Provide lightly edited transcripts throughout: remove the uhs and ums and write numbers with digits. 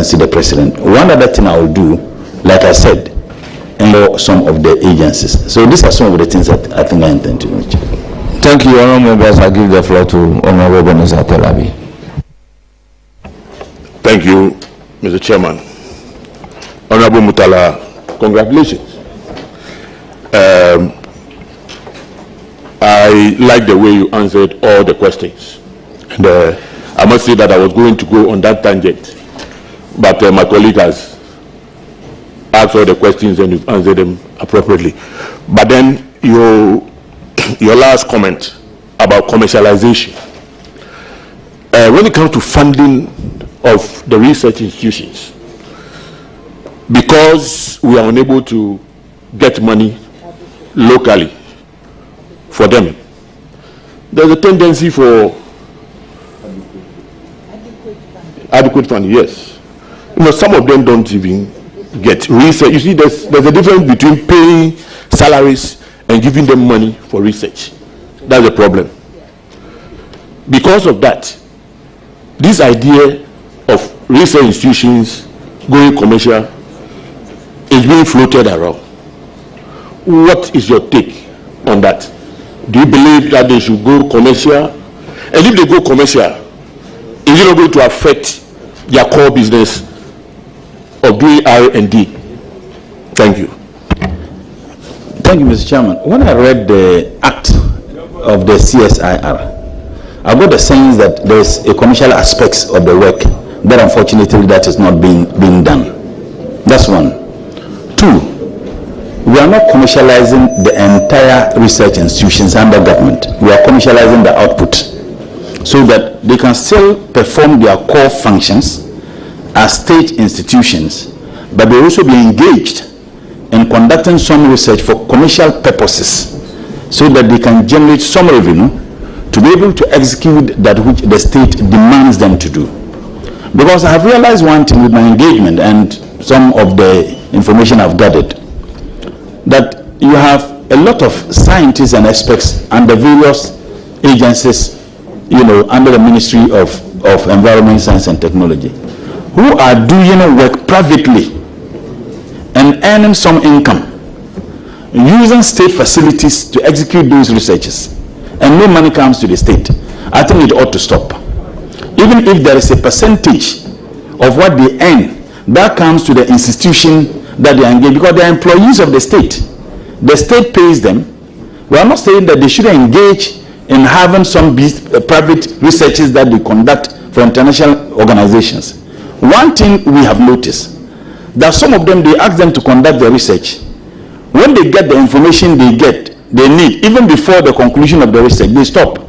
Excellency the President, one other thing I will do, like I said, in some of the agencies. So these are some of the things that I think I intend to do. Thank you, Honourable Members. I give the floor to Honourable Minister Telabi. Thank you, Mr. Chairman. Honourable Murtala, congratulations. I like the way you answered all the questions. And I must say that I was going to go on that tangent, but my colleague has asked all the questions and you've answered them appropriately. But then your last comment about commercialization. When it comes to funding of the research institutions, because we are unable to get money locally for them, there's a tendency for adequate funding. Yes, some of them don't even get research. You see, there's a difference between paying salaries and giving them money for research. That's the problem. Because of that, this idea of research institutions going commercial is being floated around. What is your take on that? Do you believe that they should go commercial? And if they go commercial, is it not going to affect their core business of doing R&D? Thank you. Thank you, Mr. Chairman. When I read the act of the CSIR, I got the sense that there's a commercial aspects of the work that unfortunately that is not being done. That's one. Two, we are not commercializing the entire research institutions under government. We are commercializing the output so that they can still perform their core functions as state institutions, but they also be engaged in conducting some research for commercial purposes so that they can generate some revenue to be able to execute that which the state demands them to do. Because I have realized one thing with my engagement and some of the information I've gathered, that you have a lot of scientists and experts under various agencies, under the Ministry of Environment, Science and Technology, who are doing work privately and earning some income, using state facilities to execute those researches, and no money comes to the state. I think it ought to stop. Even if there is a percentage of what they earn that comes to the institution that they engage, because they are employees of the state. The state pays them. We are not saying that they should engage in having some private researches that they conduct for international organizations. One thing we have noticed, that some of them, they ask them to conduct the research. When they get the information they need, even before the conclusion of the research, they stop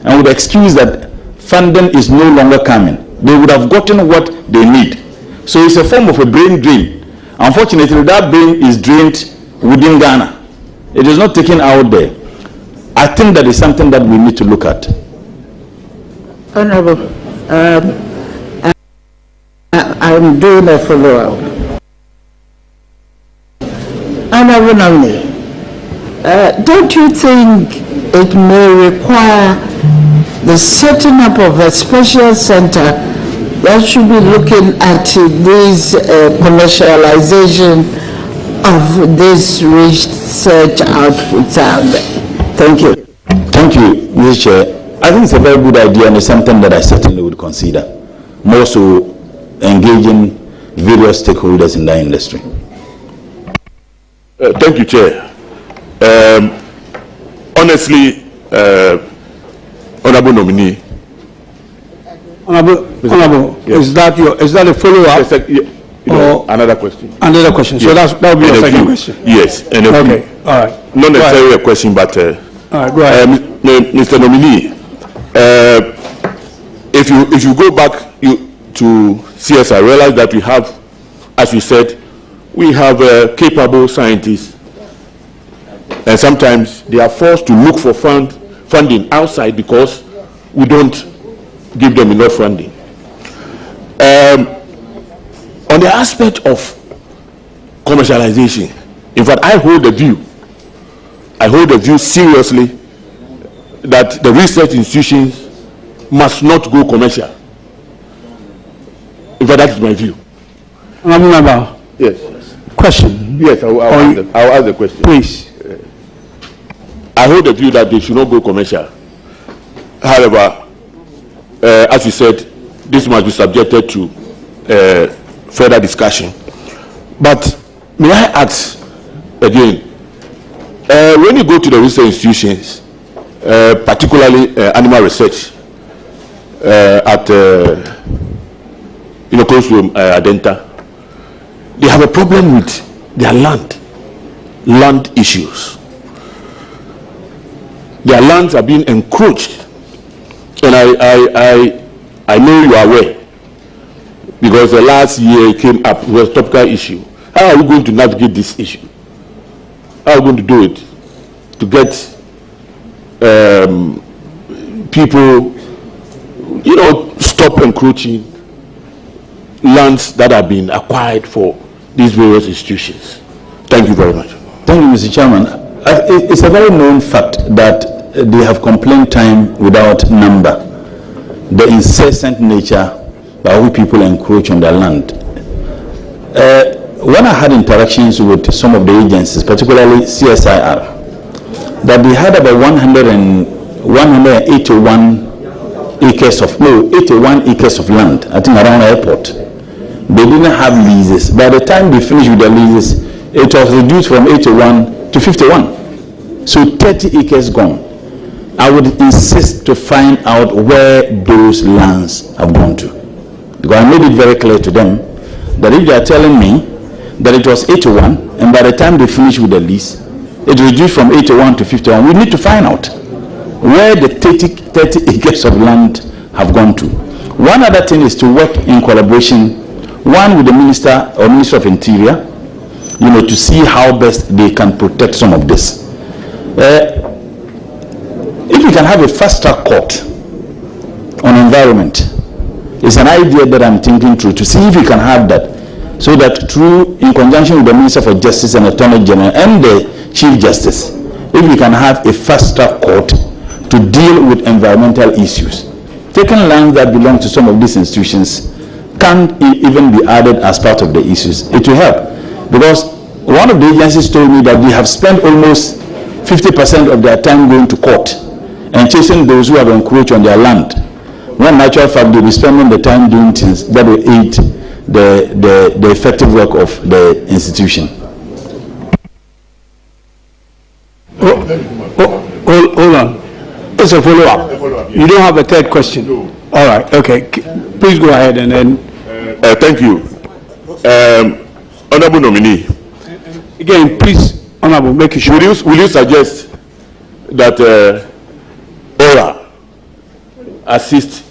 and would excuse that funding is no longer coming. They would have gotten what they need. So it's a form of a brain drain. Unfortunately, that brain is drained within Ghana. It is not taken out there. I think that is something that we need to look at. Honorable, I'm doing a follow-up. Honorable nominee, don't you think it may require the setting up of a special center that should be looking at this commercialization of this research outputs out there? Thank you. Thank you, Mr. Chair. I think it's a very good idea and it's something that I certainly would consider. More so engaging various stakeholders in that industry. Thank you, Chair. Honestly, Honorable Nominee. Honorable, yes. Is that a follow-up? Yes, another question. Another question. Yes. So that will be a second question. Yes. And okay. All right. Not necessarily a question, but all right. Go ahead. Mr. Nominee, if you go back to CSI, realize that we have, as you said, we have capable scientists, and sometimes they are forced to look for funding outside because we don't give them enough funding. On the aspect of commercialization, in fact, I hold the view seriously that the research institutions must not go commercial. In fact, that is my view. Member. Yes. Question. Yes, I'll ask the question. Please. I hold the view that they should not go commercial. However, as you said, this must be subjected to further discussion. But may I ask again, when you go to the research institutions, particularly animal research at close to Adenta, they have a problem with their land issues. Their lands are being encroached, and I know you are aware, because the last year it came up with a topical issue. How are we going to navigate this issue? How are we going to do it to get people, stop encroaching lands that have been acquired for these various institutions? Thank you very much. Thank you, Mr. Chairman. It's a very known fact that they have complaint time without number. The incessant nature by which people encroach on their land. When I had interactions with some of the agencies, particularly CSIR, that they had about 181 acres of 81 acres of land, I think around the airport. They didn't have leases. By the time they finished with the leases, it was reduced from 81 to 51. So 30 acres gone. I would insist to find out where those lands have gone to. Because I made it very clear to them that if they are telling me that it was 81, and by the time they finish with the lease, it reduced from 81 to 51, we need to find out where the 30 acres of land have gone to. One other thing is to work in collaboration, one with the Minister or Minister of Interior, to see how best they can protect some of this. If we can have a fast-track court on environment, it's an idea that I'm thinking through, to see if we can have that, so that through, in conjunction with the Minister for Justice and Attorney General and the Chief Justice, if we can have a fast-track court to deal with environmental issues. Taking land that belong to some of these institutions can't even be added as part of the issues. It will help, because one of the agencies told me that they have spent almost 50% of their time going to court and chasing those who have encroached on their land, when in actual fact they'll be spending the time doing things that will aid the effective work of the institution. Hold on. It's a follow-up. You don't have a third question? No. All right, okay. Please go ahead and then... thank you. Honorable nominee. Again, please, Honorable, make it sure. Will you suggest that ORA assist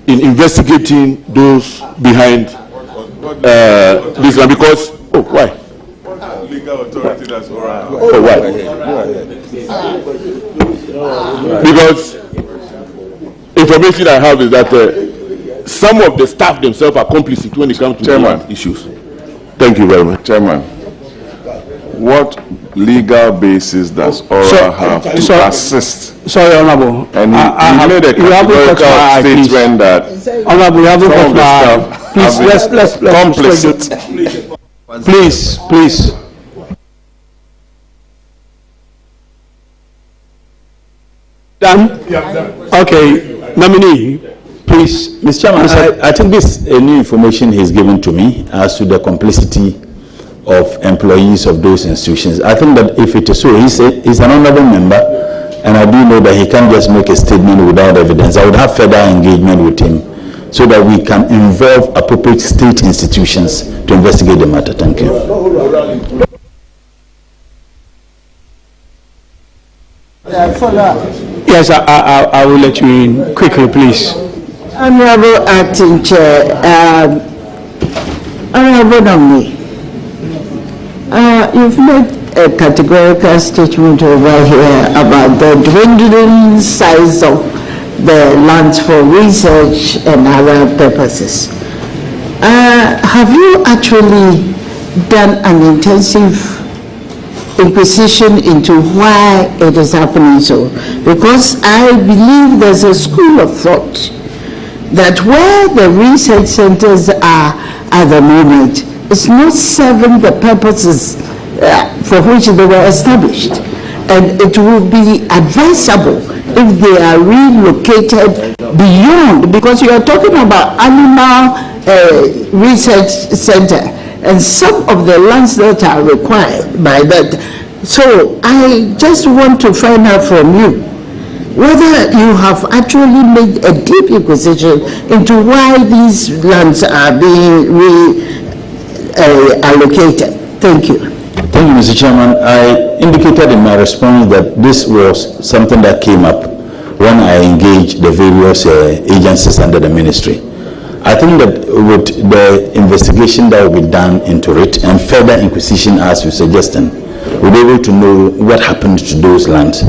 in investigating those behind this land? Because, why? Legal authority, that's ORA. Why? Because information I have is that some of the staff themselves are complicit when it comes to land issues. Thank you very much. Chairman, what legal basis does ORA have to assist? Sorry, Honorable. And he made a categorical statement that Honorable, you haven't got my... Please, let's complicit. Please. Done? Okay, nominee, please. Mr. Chairman, I think this new information he's given to me as to the complicity of employees of those institutions. I think that if it is so, he's an honorable member, and I do know that he can't just make a statement without evidence. I would have further engagement with him so that we can involve appropriate state institutions to investigate the matter. Thank you. Yes, I will let you in quickly, please. Honorable Acting Chair, Honorable nominee, you've made a categorical statement over here about the dwindling size of the lands for research and other purposes. Have you actually done an intensive inquisition into why it is happening so? Because I believe there's a school of thought that where the research centers are at the moment, it's not serving the purposes for which they were established. And it will be advisable if they are relocated beyond, because you are talking about animal research center and some of the lands that are required by that. So I just want to find out from you whether you have actually made a deep inquisition into why these lands are being reallocated. Thank you. Thank you, Mr. Chairman. I indicated in my response that this was something that came up when I engaged the various agencies under the ministry. I think that with the investigation that will be done into it and further inquisition as you're suggesting, we'll be able to know what happened to those lands.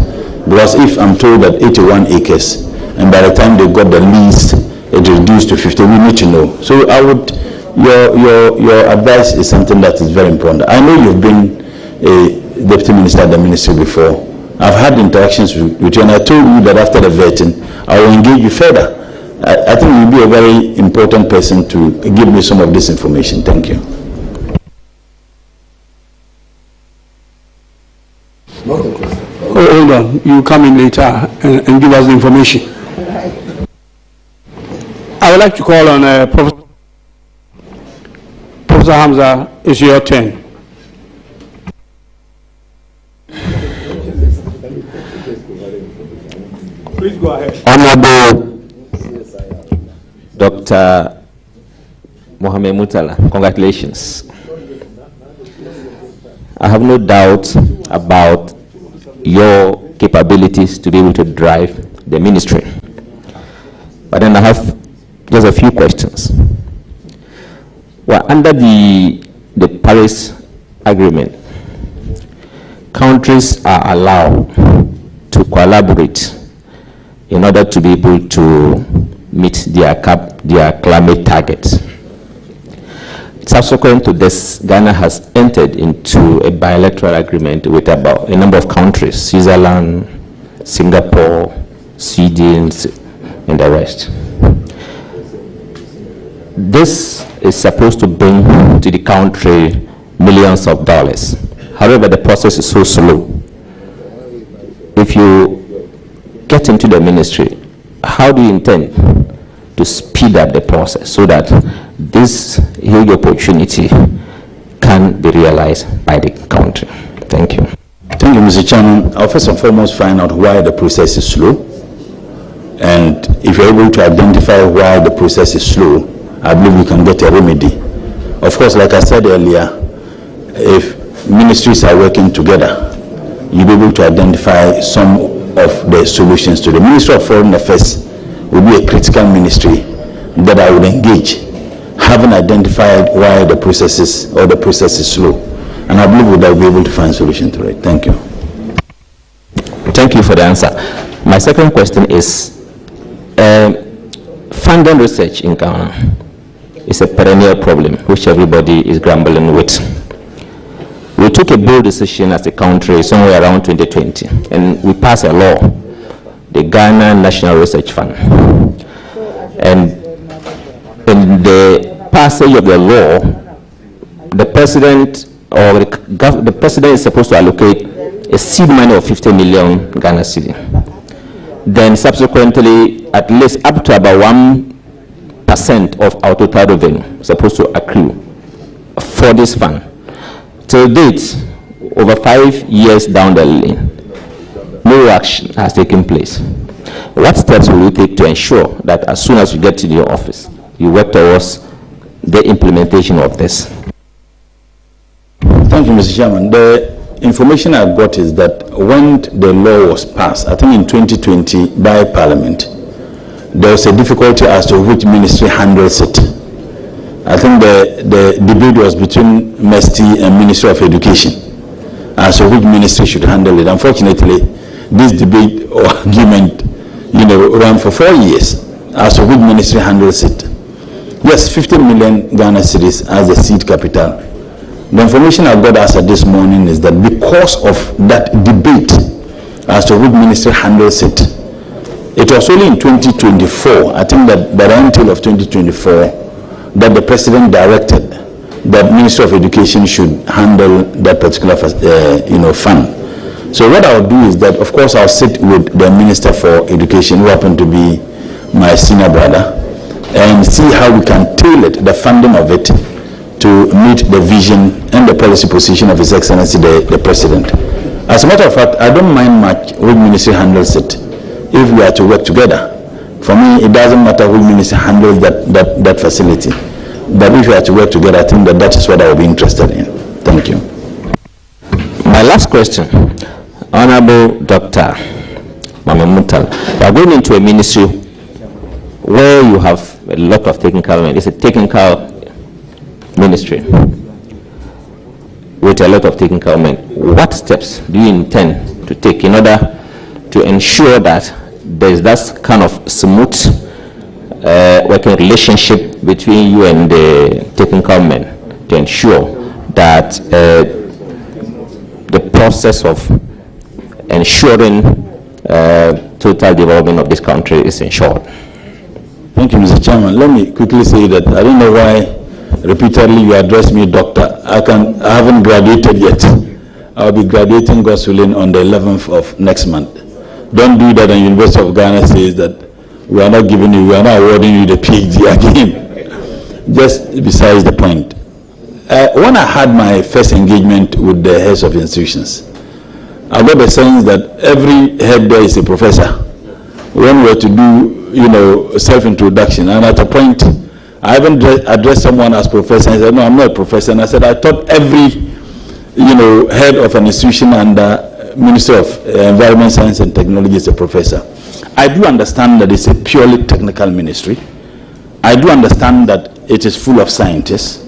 Because if I'm told that 81 acres, and by the time they got the lease, it reduced to 50, we need to know. So I would, your advice is something that is very important. I know you've been a deputy minister at the ministry before. I've had interactions with you, and I told you that after the vetting, I will engage you further. I think you'll be a very important person to give me some of this information. Thank you. Hold on, you come in later and give us the information. I would like to call on Professor Hamza. It's your turn. Please go ahead. Honorable Dr. Ibrahim Murtala, congratulations. I have no doubt about your capabilities to be able to drive the ministry. But then I have just a few questions. Well, under the Paris Agreement, countries are allowed to collaborate in order to be able to meet their climate targets. Subsequent to this, Ghana has entered into a bilateral agreement with about a number of countries, Switzerland, Singapore, Sweden, and the rest. This is supposed to bring to the country millions of dollars. However, the process is so slow. If you get into the ministry, how do you intend to speed up the process so that this huge opportunity can be realized by the country? Thank you. Thank you, Mr. Chairman. I'll first and foremost find out why the process is slow. And if you're able to identify why the process is slow, I believe we can get a remedy. Of course, like I said earlier, if ministries are working together, you'll be able to identify some of the solutions to the Ministry of Foreign Affairs will be a critical ministry that I would engage, having identified why the process is slow. And I believe we'll be able to find a solution to it. Thank you. Thank you for the answer. My second question is, funding research in Ghana is a perennial problem which everybody is grappling with. We took a bold decision as a country somewhere around 2020, and we passed a law, the Ghana National Research Fund. And in the passage of the law, the president or the president is supposed to allocate a seed money of 50 million Ghana cedi. Then subsequently, at least up to about 1% of our total revenue is supposed to accrue for this fund. Till date, over 5 years down the lane, no action has taken place. What steps will you take to ensure that as soon as you get to your office, you work towards the implementation of this? Thank you, Mr. Chairman. The information I got is that when the law was passed, I think in 2020 by Parliament, there was a difficulty as to which ministry handles it. I think the debate was between MESTI and Ministry of Education as to which ministry should handle it. Unfortunately, this debate or argument, ran for 4 years as to which ministry handles it. Yes, 50 million Ghana cedis as the seed capital. The information I got as of this morning is that because of that debate as to which ministry handles it, it was only in 2024, I think that by the end of 2024, that the president directed that Ministry of Education should handle that particular fund. So what I'll do is that, of course, I'll sit with the Minister for Education, who happened to be my senior brother, and see how we can tailor the funding of it to meet the vision and the policy position of His Excellency the President. As a matter of fact, I don't mind much which ministry handles it if we are to work together. For me, it doesn't matter which ministry handles that facility. But if we are to work together, I think that is what I will be interested in. Thank you. My last question, Honorable Dr. Ibrahim Murtala. We are going into a ministry where you have a lot of technical men. It's a technical ministry with a lot of technical men. What steps do you intend to take in order to ensure that there's that kind of smooth working relationship between you and the technical men to ensure that the process of ensuring total development of this country is ensured? Thank you, Mr. Chairman. Let me quickly say that I don't know why repeatedly you address me doctor. I haven't graduated yet. I'll be graduating, God's willing, on the 11th of next month. Don't do that, and University of Ghana says that we are not awarding you the PhD again. Just besides the point. When I had my first engagement with the heads of institutions, I got the sense that every head there is a professor. When we were to do, self-introduction, and at a point, I even addressed someone as professor, and he said, no, I'm not a professor. And I said, I thought every, head of an institution under Ministry of Environment, Science and Technology is a professor. I do understand that it's a purely technical ministry. I do understand that it is full of scientists.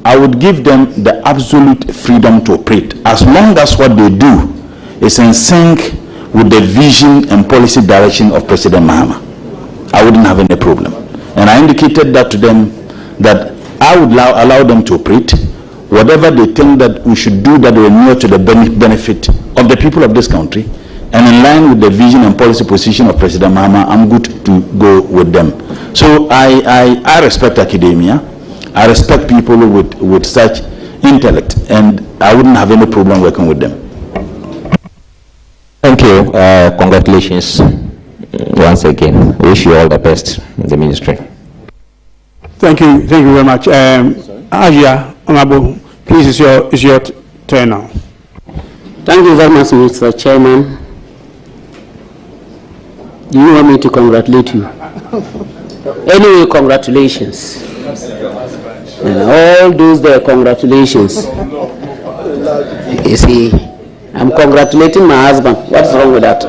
I would give them the absolute freedom to operate, as long as what they do is in sync with the vision and policy direction of President Mahama. I wouldn't have any problem. And I indicated that to them, that I would allow them to operate whatever they think that we should do that will near to the benefit of the people of this country, and in line with the vision and policy position of President Mahama. I'm good to go with them. So I respect academia. I respect people with such intellect, and I wouldn't have any problem working with them. Thank you. Congratulations once again. Wish you all the best in the ministry. Thank you very much. Aja, Honorable, please, it's your turn now. Thank you very much, Mr. Chairman. Do you want me to congratulate you? Anyway, congratulations. All those there, congratulations. You see, I'm congratulating my husband. What's wrong with that?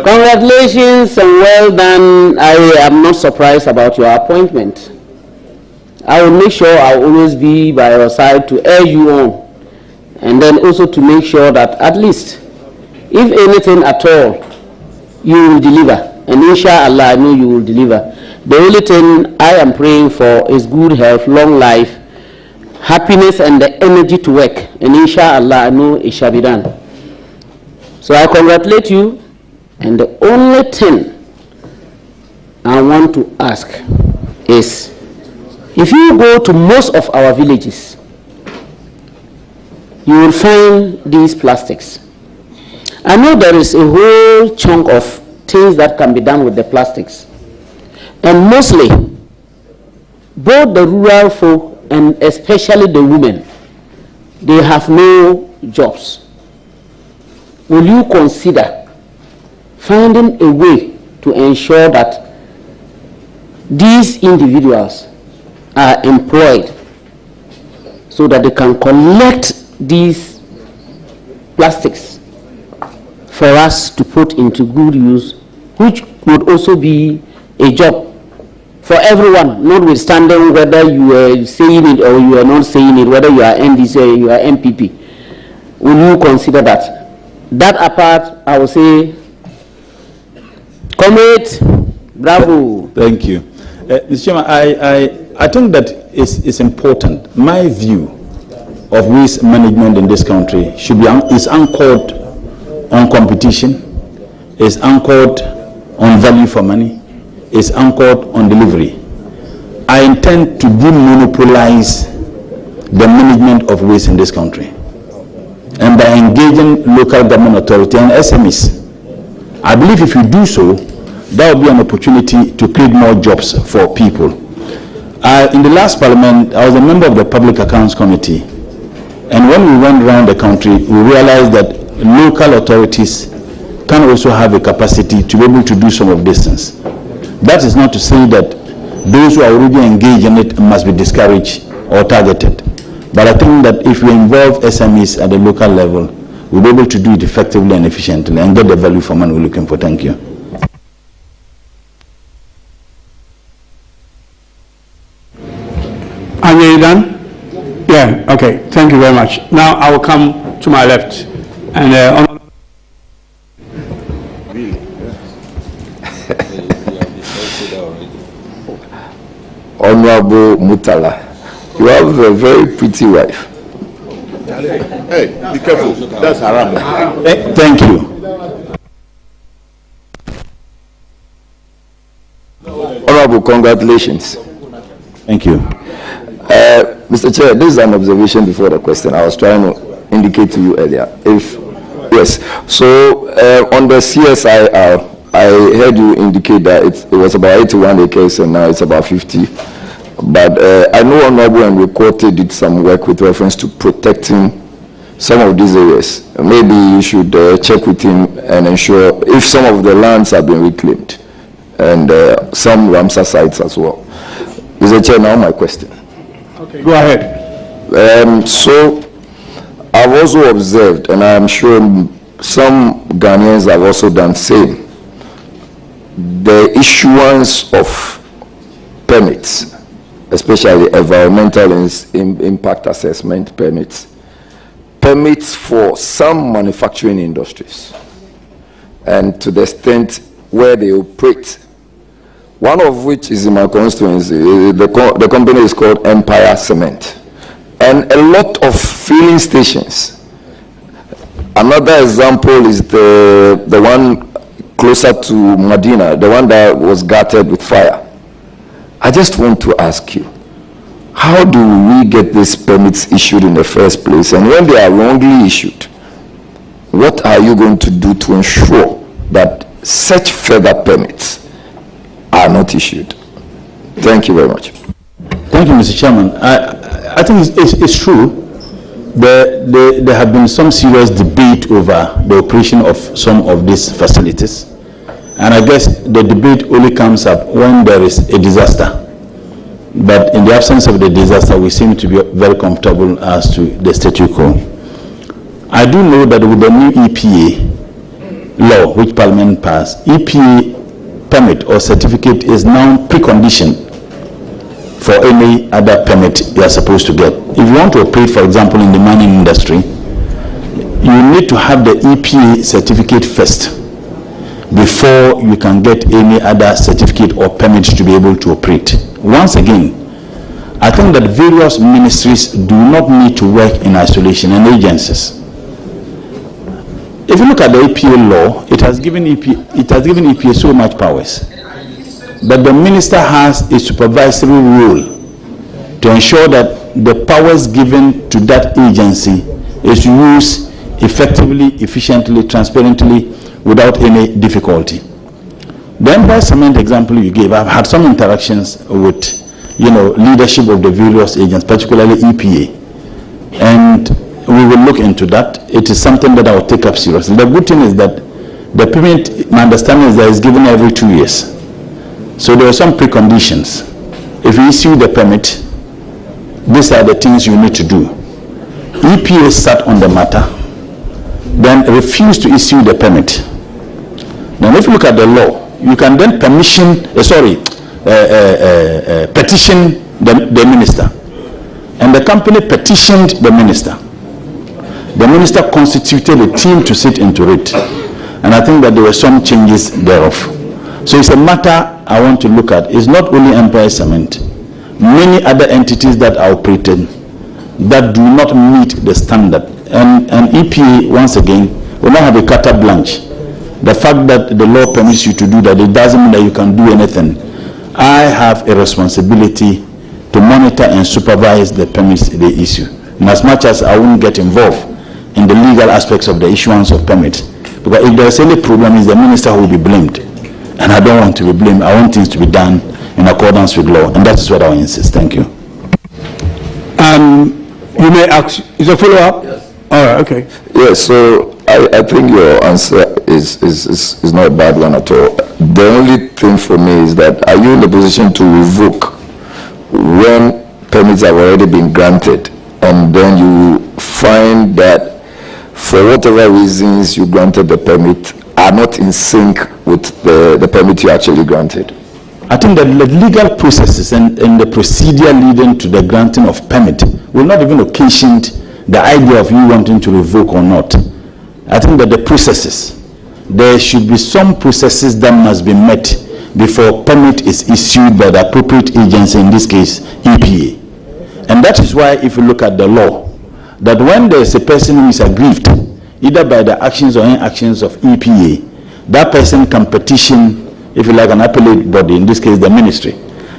Congratulations and well done. I am not surprised about your appointment. I will make sure I will always be by your side to urge you on, and then also to make sure that at least, if anything at all, you will deliver. And inshallah, I know you will deliver. The only thing I am praying for is good health, long life, happiness, and the energy to work. And inshallah, I know it shall be done. So I congratulate you. And the only thing I want to ask is, if you go to most of our villages, you will find these plastics. I know there is a whole chunk of things that can be done with the plastics. And mostly, both the rural folk and especially the women, they have no jobs. Will you consider finding a way to ensure that these individuals are employed so that they can collect these plastics for us to put into good use, which would also be a job for everyone, notwithstanding whether you are saying it or you are not saying it, whether you are NDC or you are MPP. Will you consider that? That apart, I will say, comrade, bravo. Thank you. Mr. Chairman, I think that it's important. My view of waste management in this country is anchored on competition, is anchored on value for money, is anchored on delivery. I intend to demonopolize the management of waste in this country. And by engaging local government authority and SMEs. I believe if you do so, that will be an opportunity to create more jobs for people. In the last parliament, I was a member of the Public Accounts Committee. And when we went around the country, we realized that local authorities can also have a capacity to be able to do some of these things. That is not to say that those who are already engaged in it must be discouraged or targeted. But I think that if we involve SMEs at the local level, we'll be able to do it effectively and efficiently and get the value for money we're looking for. Thank you. Are you done? Yeah, okay. Thank you very much. Now I will come to my left. And Honorable Murtala, you have a very pretty wife. Hey, be careful. That's haram. Thank you. Honorable, congratulations. Thank you. Mr. Chair, this is an observation before the question. I was trying to indicate to you earlier. Yes. So on the CSIR, I heard you indicate that it was about 81 acres and now it's about 50. But I know Honorable and Recorte did some work with reference to protecting some of these areas. Maybe you should check with him and ensure if some of the lands have been reclaimed and some Ramsar sites as well. Mr. Chair, now my question. okay, go ahead. So I've also observed, and I'm sure some Ghanaians have also done same, the issuance of permits, especially environmental impact assessment permits for some manufacturing industries, and to the extent where they operate. One of which is in my constituency. The company is called Empire Cement, and a lot of filling stations. Another example is the one closer to Medina, the one that was gutted with fire. I just want to ask you, how do we get these permits issued in the first place? And when they are wrongly issued, what are you going to do to ensure that such further permits are not issued? Thank you very much. Thank you, Mr. Chairman. I think it's true. There have been some serious debate over the operation of some of these facilities. And I guess the debate only comes up when there is a disaster. But in the absence of the disaster, we seem to be very comfortable as to the statu quo. I do know that with the new EPA law, which Parliament passed, EPA permit or certificate is now precondition for any other permit you are supposed to get. If you want to operate, for example, in the mining industry, you need to have the EPA certificate first before you can get any other certificate or permit to be able to operate. Once again, I think that various ministries do not need to work in isolation, and agencies. If you look at the EPA law, it has given EPA so much powers. But the minister has a supervisory role to ensure that the powers given to that agency is used effectively, efficiently, transparently, without any difficulty. The Empire Cement example you gave, I've had some interactions with, leadership of the various agents, particularly EPA, and we will look into that. It is something that I will take up seriously. The good thing is that the permit, my understanding is that it's given every 2 years. So there are some preconditions. If you issue the permit, these are the things you need to do. EPA sat on the matter, then refused to issue the permit. Now if you look at the law, you can then petition the minister. And the company petitioned the minister. The minister constituted a team to sit into it. And I think that there were some changes thereof. So it's a matter I want to look at. It's not only Empire Cement. Many other entities that are operating that do not meet the standard. And EPA, once again, will not have a carte blanche. The fact that the law permits you to do that, it doesn't mean that you can do anything. I have a responsibility to monitor and supervise the permits they issue. And as much as I won't get involved in the legal aspects of the issuance of permits, because if there's any problem, it's the minister who will be blamed. And I don't want to be blamed. I want things to be done in accordance with law, and that is what I will insist. Thank you. You may ask, is a follow-up? Yes. All right, okay. Yes, so I think your answer is not a bad one at all. The only thing for me is that, are you in the position to revoke when permits have already been granted, and then you find that for whatever reasons you granted the permit are not in sync with the permit you actually granted? I think that the legal processes and the procedure leading to the granting of permit will not even occasion the idea of you wanting to revoke or not. I think that the processes, there should be some processes that must be met before permit is issued by the appropriate agency, in this case, EPA. And that is why, if you look at the law, that when there is a person who is aggrieved, either by the actions or inactions of EPA, that person can petition, if you like, an appellate body, in this case, the ministry.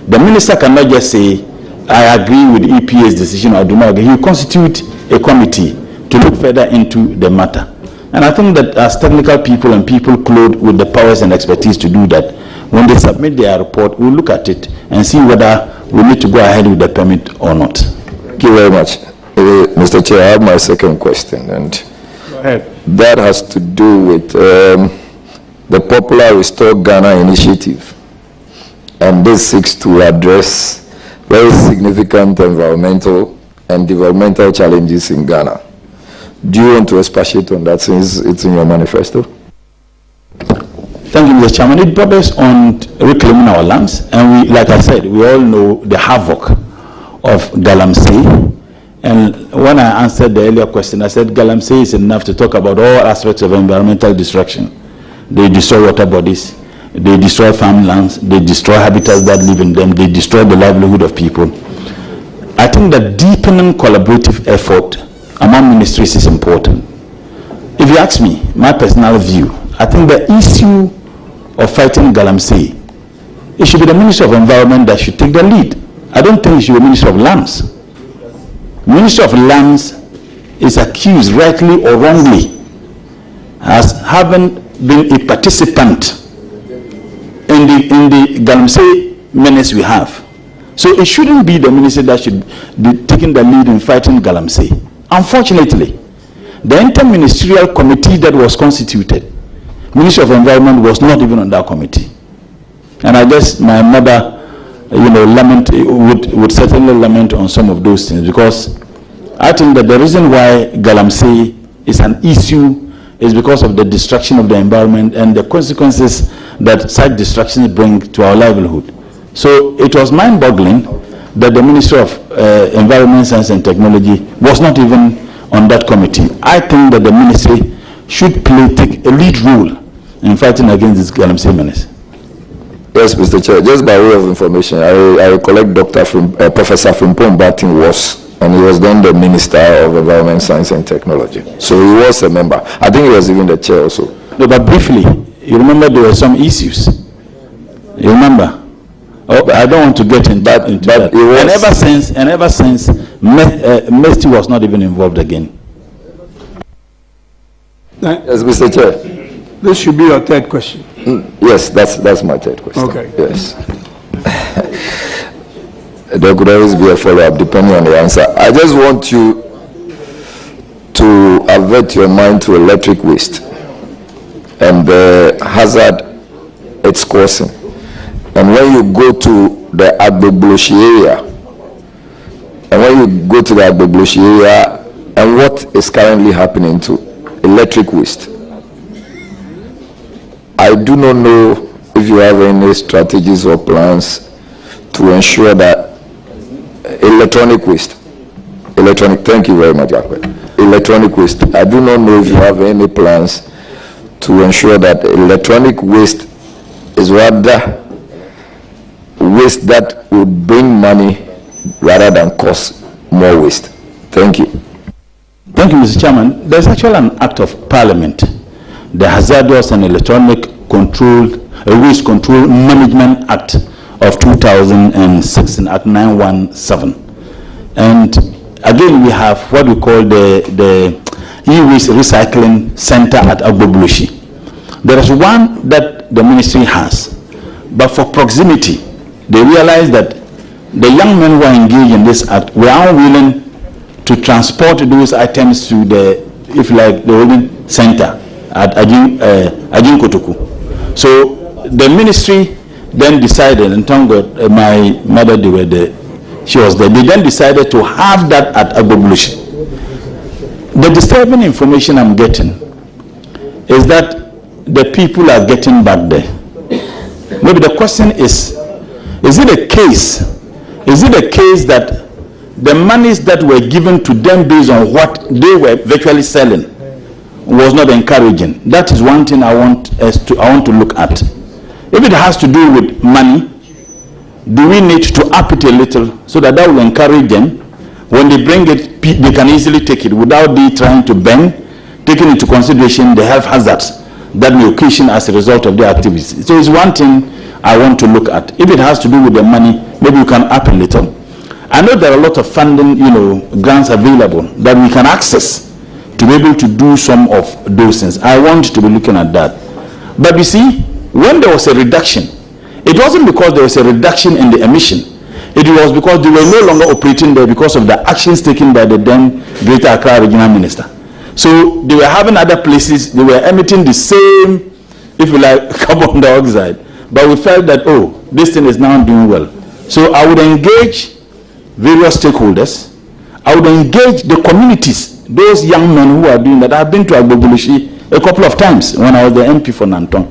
The minister cannot just say, I agree with EPA's decision, or I do not agree. He will constitute a committee to look further into the matter. And I think that as technical people and people clothed with the powers and expertise to do that, when they submit their report, we'll look at it and see whether we need to go ahead with the permit or not. Thank you very much. Mr. Chair, I have my second question, and go ahead. That has to do with the popular Restore Ghana initiative. And this seeks to address very significant environmental and developmental challenges in Ghana. Do you want to expatiate on that, since it's in your manifesto? Thank you, Mr. Chairman. It borders on reclaiming our lands, and we, like I said, we all know the havoc of Galamsey. And when I answered the earlier question, I said Galamsey is enough to talk about all aspects of environmental destruction. They destroy water bodies, they destroy farmlands, they destroy habitats that live in them, they destroy the livelihood of people. I think that deepening collaborative effort among ministries is important. If you ask me, my personal view, I think the issue of fighting Galamsey, it should be the Ministry of Environment that should take the lead. I don't think it should be the Ministry of Lands. Ministry of Lands is accused, rightly or wrongly, as having been a participant in the Galamsey menace we have. So it shouldn't be the ministry that should be taking the lead in fighting Galamsey. Unfortunately, the inter-ministerial committee that was constituted, Ministry of Environment was not even on that committee. And I guess my mother, would certainly lament on some of those things, because I think that the reason why Galamsey is an issue is because of the destruction of the environment and the consequences that such destructions bring to our livelihood. So it was mind-boggling that the Ministry of Environment, Science and Technology was not even on that committee. I think that the ministry should take a lead role in fighting against this Galamsey menace. Yes, Mr. Chair, just by way of information, I recollect Professor Frimpong Batin and he was then the Minister of Environment, Science and Technology. So he was a member. I think he was even the chair also. No, but briefly, you remember there were some issues. You remember? Oh, I don't want to get into that. And ever since, Mesty was not even involved again. Yes, Mr. Chair. This should be your third question. Yes, that's my third question. Okay. Yes. There could always be a follow-up depending on the answer. I just want you to avert your mind to electric waste and the hazard it's causing. And when you go to the Agbegloshi area, and what is currently happening to electric waste, I do not know if you have any strategies or plans to ensure that electronic waste, thank you very much, electronic waste, I do not know if you have any plans to ensure that electronic waste is rather waste that would bring money rather than cause more waste. Thank you. Thank you, Mr. Chairman. There's actually an act of parliament, the Hazardous and Electronic Waste Control Management Act of 2016, Act 917. And again, we have what we call the e-waste recycling center at Agbobulushi. There is one that the ministry has, but for proximity, they realize that the young men who are engaged in this act were unwilling to transport those items to the, if you like, the holding center at Ajin Kotoku. So the ministry then decided, and thank God, my mother, she was there. They then decided to have that at Agbobulushi. The disturbing information I'm getting is that the people are getting back there. Maybe the question is it a case that the monies that were given to them based on what they were virtually selling was not encouraging? That is one thing I want to look at. If it has to do with money, do we need to up it a little so that will encourage them? When they bring it, they can easily take it without they trying to bend, taking into consideration the health hazards that may occasion as a result of their activities. So it's one thing I want to look at. If it has to do with the money, maybe you can up a little. I know there are a lot of funding, grants available that we can access to be able to do some of those things. I want to be looking at that. But you see, when there was a reduction, it wasn't because there was a reduction in the emission. It was because they were no longer operating there because of the actions taken by the then Greater Accra Regional Minister. So they were having other places, they were emitting the same, if you like, carbon dioxide. But we felt that, this thing is now doing well. So I would engage various stakeholders. I would engage the communities, those young men who are doing that. I've been to Agbobulushi a couple of times when I was the MP for Nanton.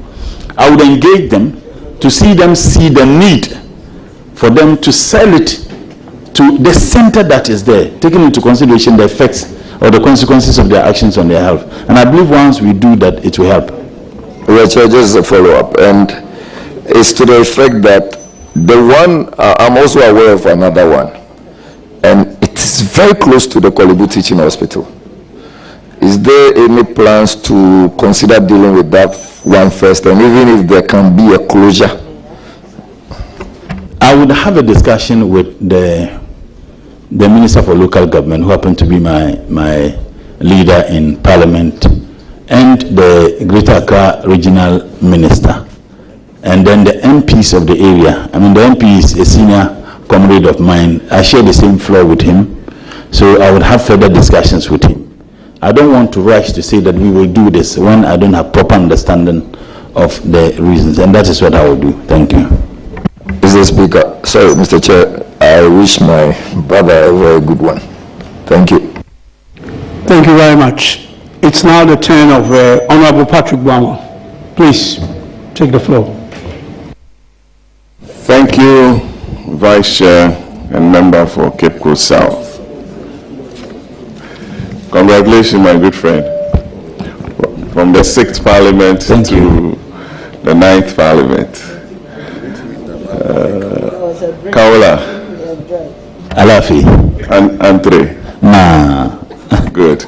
I would engage them to see the need for them to sell it to the center that is there, taking into consideration the effects or the consequences of their actions on their health. And I believe once we do that, it will help. Richard, just a follow-up, and it's to the effect that the one, I'm also aware of another one, and it is very close to the Kolibu Teaching Hospital. Is there any plans to consider dealing with that one first, and even if there can be a closure? I would have a discussion with the Minister for Local Government, who happened to be my leader in Parliament, and the Greater Accra Regional Minister, and then the MPs of the area. I mean, the MP is a senior comrade of mine. I share the same floor with him, so I would have further discussions with him. I don't want to rush to say that we will do this when I don't have proper understanding of the reasons, and that is what I will do. Thank you. Mr. Speaker, sorry, Mr. Chair, I wish my brother a very good one. Thank you. Thank you very much. It's now the turn of Honorable Patrick Bama. Please take the floor. Thank you, Vice Chair and Member for Cape Coast South. Congratulations, my good friend. From the 6th Parliament to the 9th Parliament. Kaola. Alafi. Andre. Nah. Good.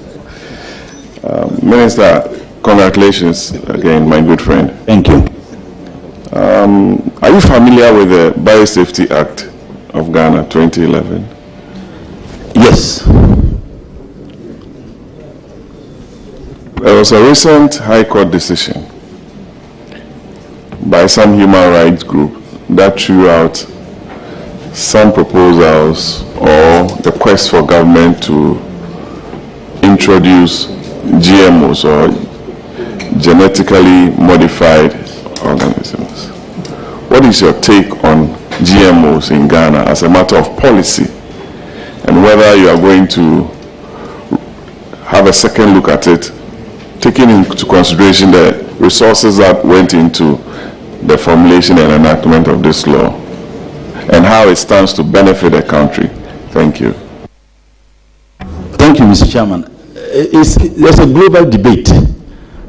Minister, congratulations again, my good friend. Thank you. Are you familiar with the Biosafety Act of Ghana 2011? Yes. There was a recent High Court decision by some human rights group that threw out some proposals or the quest for government to introduce GMOs or genetically modified organisms. What is your take on GMOs in Ghana as a matter of policy, and whether you are going to have a second look at it, taking into consideration the resources that went into the formulation and enactment of this law, and how it stands to benefit the country? Thank you. Thank you, Mr. Chairman. There's a global debate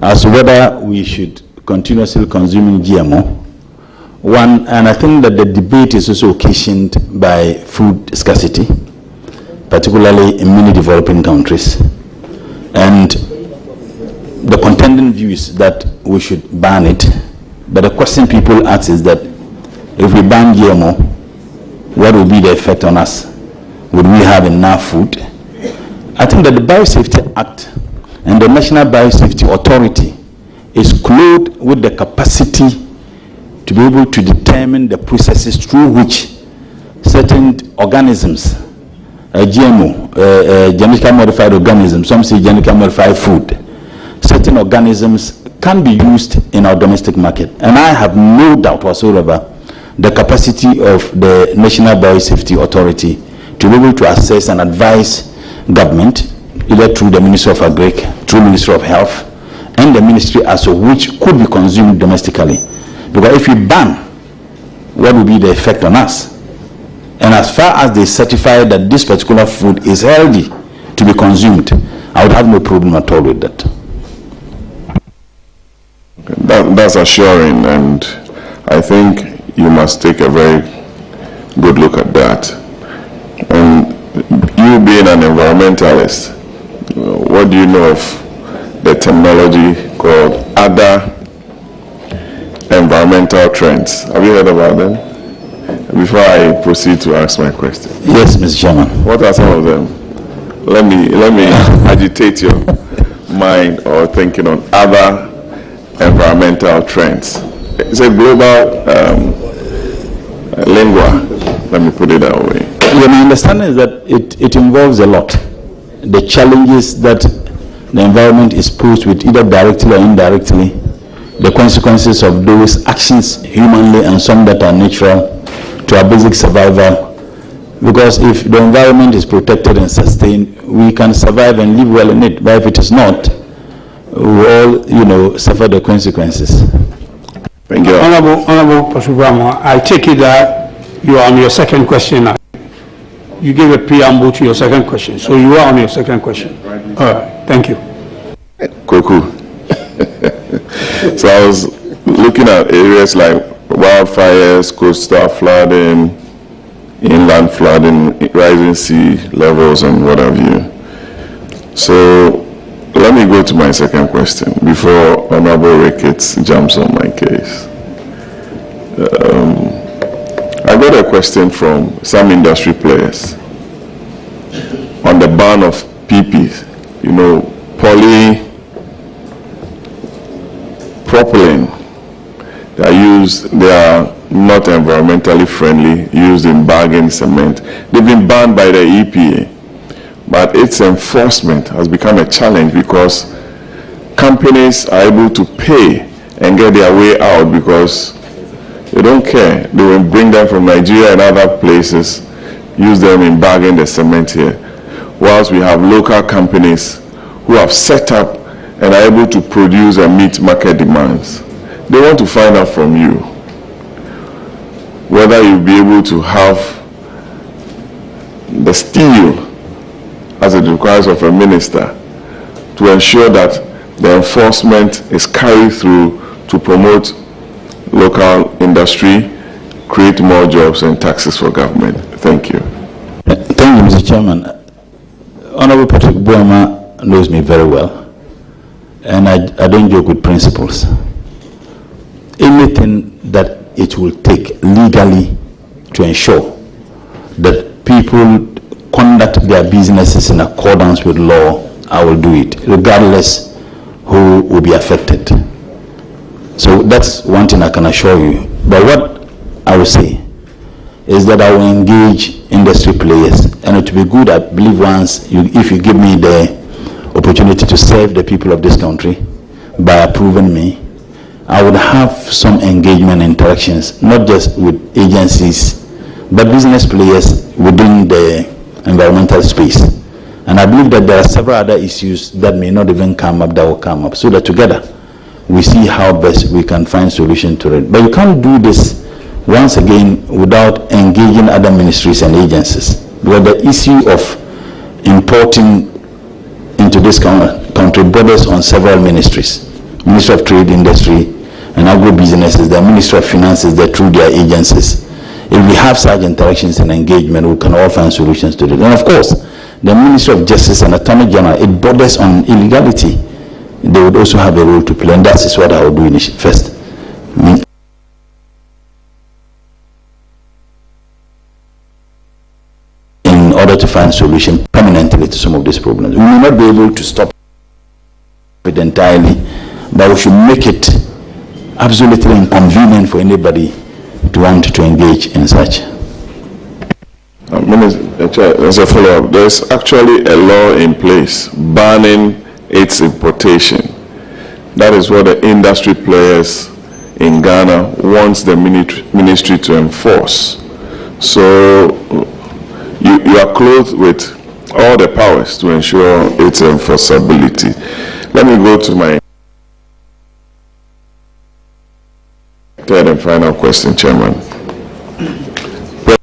as to whether we should continuously consuming GMO. One, and I think that the debate is also occasioned by food scarcity, particularly in many developing countries. And the contending view is that we should ban it. But the question people ask is that if we ban GMO, what will be the effect on us? Would we have enough food? I think that the Biosafety Act and the National Biosafety Authority is clothed with the capacity to be able to determine the processes through which certain organisms, GMO, genetically modified organisms, some say genetically modified food, certain organisms can be used in our domestic market. And I have no doubt whatsoever the capacity of the National Biosafety Authority to be able to assess and advise government, either through the Ministry of Agri, through Ministry of Health, and the ministry as of which could be consumed domestically. Because if we ban, what will be the effect on us? And as far as they certify that this particular food is healthy to be consumed, I would have no problem at all with that. That's assuring, and I think you must take a very good look at that. And you being an environmentalist, what do you know of the terminology called other environmental trends? Have you heard about them? Before I proceed to ask my question. Yes, Mr. Chairman. What are some of them? Let me agitate your mind or thinking on other environmental trends. It's a global lingua. Let me put it that way. Yeah, my understanding is that it involves a lot. The challenges that the environment is posed with, either directly or indirectly, the consequences of those actions humanly and some that are natural to our basic survival. Because if the environment is protected and sustained, we can survive and live well in it. But if it is not, we all, suffer the consequences. Thank you. Honorable Pasubama, I take it that you are on your second question. You gave a preamble to your second question, so you are on your second question. All right, thank you. Koku. So I was looking at areas like wildfires, coastal flooding, inland flooding, rising sea levels, and what have you. So let me go to my second question before Honorable Ricketts jumps on my case. I got a question from some industry players on the ban of PPs. Polypropylene. They are not environmentally friendly, used in bagging cement. They've been banned by the EPA. But its enforcement has become a challenge because companies are able to pay and get their way out because they don't care. They will bring them from Nigeria and other places, use them in bagging the cement here. Whilst we have local companies who have set up and are able to produce and meet market demands. They want to find out from you whether you'll be able to have the steel as it requires of a minister to ensure that the enforcement is carried through to promote local industry, create more jobs and taxes for government. Thank you. Thank you, Mr. Chairman. Honorable Patrick Buama knows me very well, and I don't joke with principles. Anything that it will take legally to ensure that people conduct their businesses in accordance with law, I will do it, regardless who will be affected. So that's one thing I can assure you. But what I will say is that I will engage industry players, and it will be good, I believe, if you give me the opportunity to serve the people of this country by approving me, I would have some engagement interactions, not just with agencies, but business players within the environmental space. And I believe that there are several other issues that may not even come up that will come up, so that together we see how best we can find solution to it. But you can't do this once again without engaging other ministries and agencies, because the issue of importing into this country borders on several ministries: Ministry of Trade, Industry and Agro-Businesses, the Ministry of Finances, through their agencies. If we have such interactions and engagement, we can all find solutions to it. And of course, the Ministry of Justice and Attorney General, it borders on illegality. They would also have a role to play, and that is what I will do first. find solution permanently to some of these problems. We may not be able to stop it entirely, but we should make it absolutely inconvenient for anybody to want to engage in such. As a follow-up, there's actually a law in place banning its importation. That is what the industry players in Ghana wants the ministry to enforce. So you are clothed with all the powers to ensure its enforceability. Let me go to my third and final question, Chairman.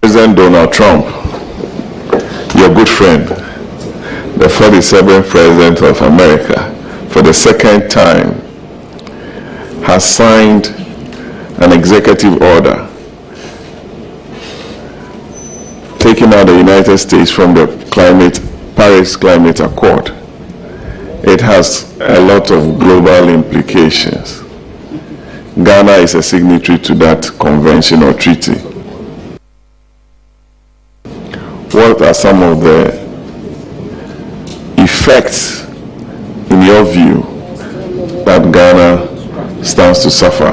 President Donald Trump, your good friend, the 47th President of America, for the second time, has signed an executive order taking out the United States from the Paris Climate Accord. It has a lot of global implications. Ghana is a signatory to that convention or treaty. What are some of the effects, in your view, that Ghana stands to suffer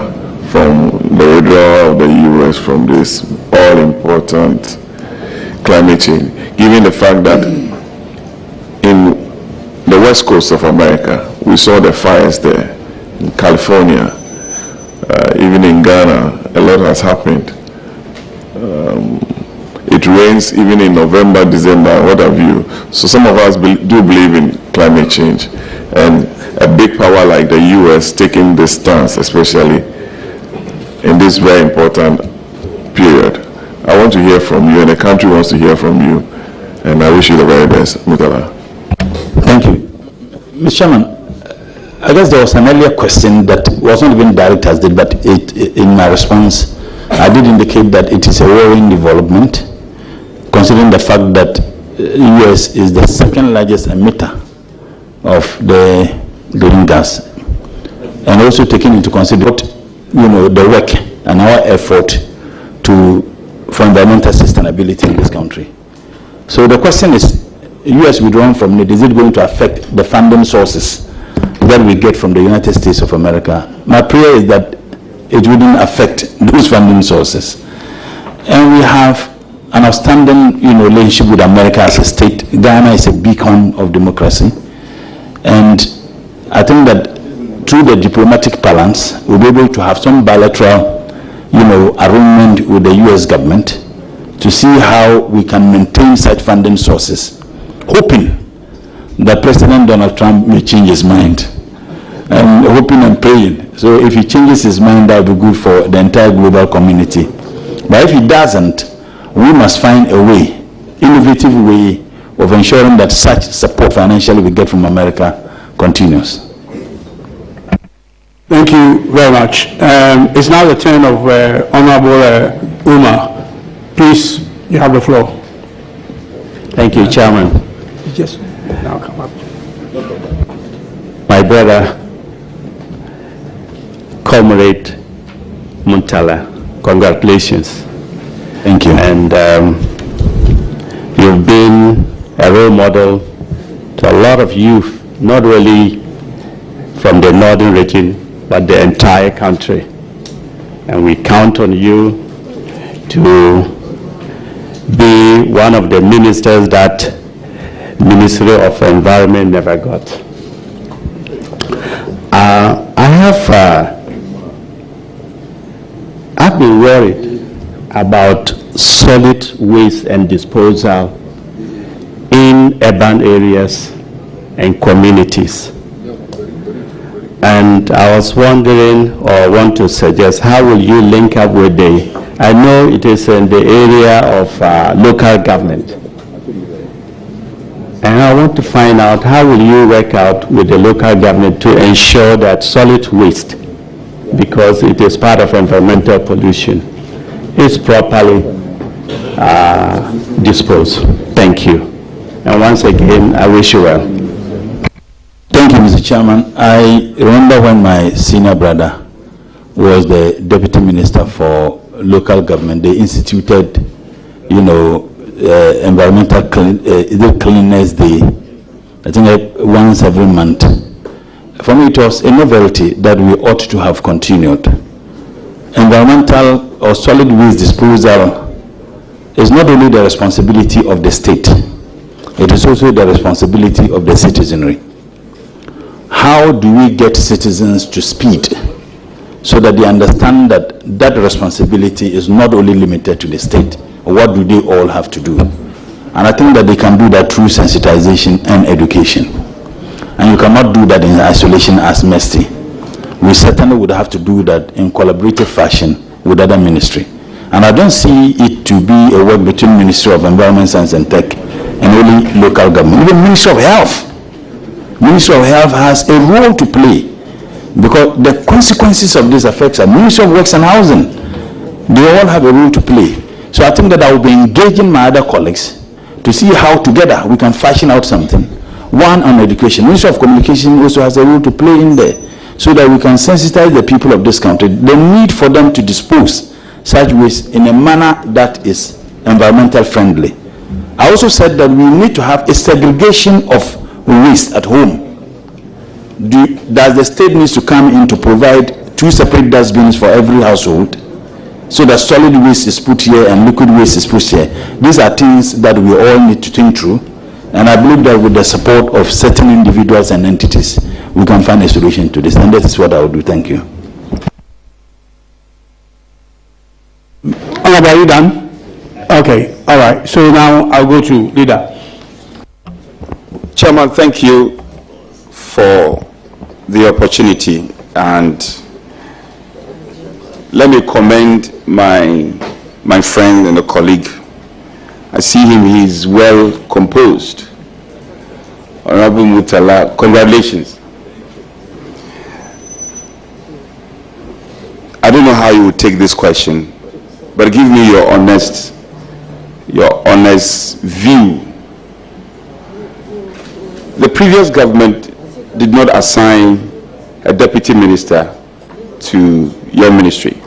from the withdrawal of the U.S. from this all-important climate change, given the fact that in the west coast of America, we saw the fires there, in California, even in Ghana, a lot has happened. It rains even in November, December, what have you. So some of us do believe in climate change, and a big power like the U.S. taking this stance, especially in this very important period. I want to hear from you, and the country wants to hear from you, and I wish you the very best. Murtala. Thank you. Mr. Chairman, I guess there was an earlier question that was not even direct as did, but in my response, I did indicate that it is a worrying development, considering the fact that the U.S. is the second largest emitter of the green gas, and also taking into consideration, the work and our effort for environmental sustainability in this country. So the question is, U.S. withdrawing from it, is it going to affect the funding sources that we get from the United States of America? My prayer is that it wouldn't affect those funding sources. And we have an outstanding relationship with America as a state. Ghana is a beacon of democracy. And I think that through the diplomatic balance, we'll be able to have some bilateral arrangement with the U.S. government to see how we can maintain such funding sources, hoping that President Donald Trump may change his mind, and hoping and praying. So if he changes his mind, that will be good for the entire global community. But if he doesn't, we must find a way, innovative way of ensuring that such support financially we get from America continues. Thank you very much. It's now the turn of Honorable Umar. Please, you have the floor. Thank you, Chairman. Yes, now come up. My brother, Comrade Murtala, congratulations. Thank you. And you've been a role model to a lot of youth, not really from the northern region, but the entire country. And we count on you to be one of the ministers that Ministry of Environment never got. I've been worried about solid waste and disposal in urban areas and communities. And I was wondering, or want to suggest, how will you link up with I know it is in the area of local government. And I want to find out, how will you work out with the local government to ensure that solid waste, because it is part of environmental pollution, is properly disposed? Thank you. And once again, I wish you well. Thank you, Mr. Chairman. I remember when my senior brother was the Deputy Minister for Local Government, they instituted, environmental cleanliness day, I think once every month. For me, it was a novelty that we ought to have continued. Environmental or solid waste disposal is not only the responsibility of the state, it is also the responsibility of the citizenry. How do we get citizens to speed so that they understand that that responsibility is not only limited to the state? What do they all have to do? And I think that they can do that through sensitization and education. And you cannot do that in isolation as MESTI. We certainly would have to do that in collaborative fashion with other ministry. And I don't see it to be a work between Ministry of Environment, Science and Tech and only local government. Even Ministry of Health. Ministry of Health has a role to play because the consequences of these effects are Ministry of Works and Housing. They all have a role to play. So I think that I will be engaging my other colleagues to see how together we can fashion out something. One on education. Ministry of Communication also has a role to play in there so that we can sensitize the people of this country. The need for them to dispose such waste in a manner that is environmental friendly. I also said that we need to have a segregation of waste at home. Does the state needs to come in to provide 2 separate dustbins for every household so that solid waste is put here and liquid waste is put here? These are things that we all need to think through, and I believe that with the support of certain individuals and entities we can find a solution to this, and that is what I will do. Thank you. Are you done? Okay, all right. So now I'll go to Leader. Chairman, thank you for the opportunity, and let me commend my friend and a colleague. I see him, he's well composed. Honorable Murtala, congratulations. I don't know how you would take this question, but give me your honest view. The previous government did not assign a deputy minister to your ministry.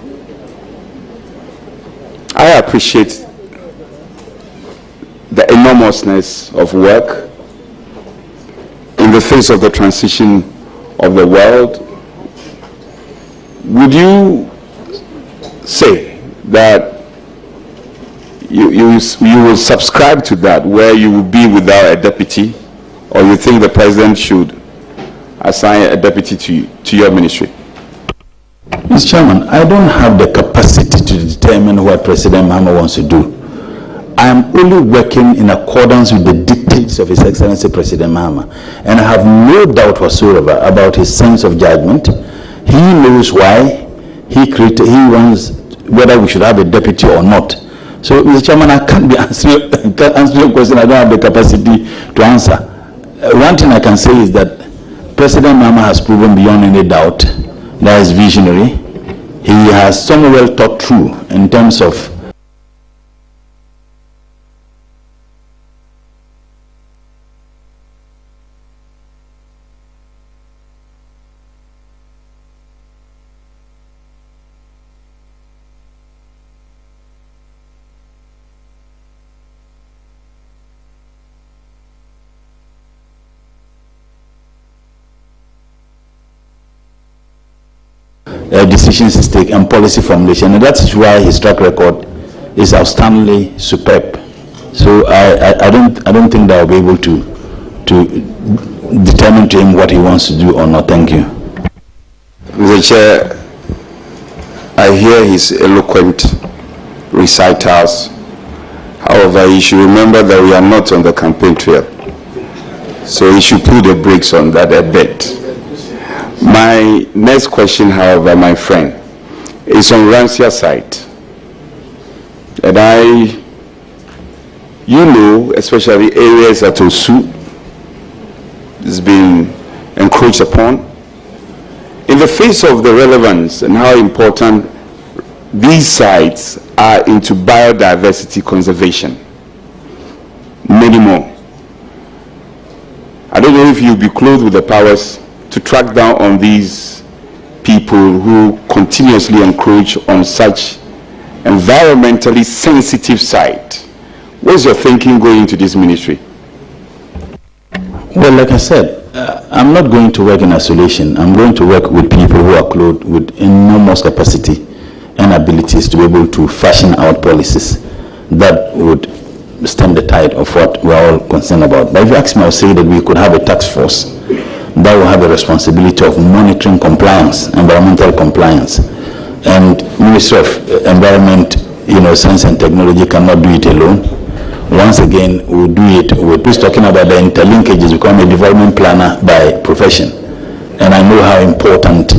I appreciate the enormousness of work in the face of the transition of the world. Would you say that you will subscribe to that, where you will be without a deputy, or you think the president should assign a deputy to your ministry? Mr. Chairman, I don't have the capacity to determine what President Muhammad wants to do. I am only working in accordance with the dictates of His Excellency President Muhammad, and I have no doubt whatsoever about his sense of judgment. He knows why he wants whether we should have a deputy or not. So, Mr. Chairman, I can't be answering a question I don't have the capacity to answer. One thing I can say is that President Muhammad has proven beyond any doubt that he is visionary. He has somewhat well thought through in terms of decisions is taken and policy formulation, and that's why his track record is outstandingly superb. So I don't think that I'll be able to determine to him what he wants to do or not. Thank you. Mr. Chair, I hear his eloquent recitals. However, you should remember that we are not on the campaign trail, so you should put the brakes on that a bit. My next question, however, my friend, is on Rancia side. And you know, especially areas at Osu, has been encroached upon. In the face of the relevance and how important these sites are into biodiversity conservation, many more. I don't know if you'll be clothed with the powers to track down on these people who continuously encroach on such environmentally sensitive site, What's your thinking going into this ministry? Well, like I said, I'm not going to work in isolation. I'm going to work with people who are clothed with enormous capacity and abilities to be able to fashion out policies that would stem the tide of what we're all concerned about. But if you ask me, I'll say that we could have a task force that will have a responsibility of monitoring compliance, environmental compliance. And Ministry of Environment, Science and Technology cannot do it alone. Once again, we'll do it with who's talking about the interlinkages, become a development planner by profession. And I know how important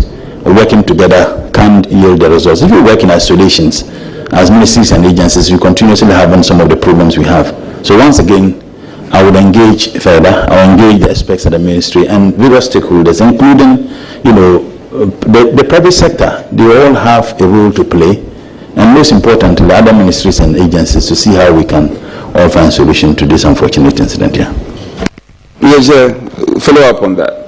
working together can yield the results. If you work in isolations, as ministries and agencies, we continuously have some of the problems we have. So once again, I would engage further. I will engage the experts of the ministry and various stakeholders, including, the private sector. They all have a role to play, and most importantly, other ministries and agencies, to see how we can all find a solution to this unfortunate incident here. Yes, follow up on that.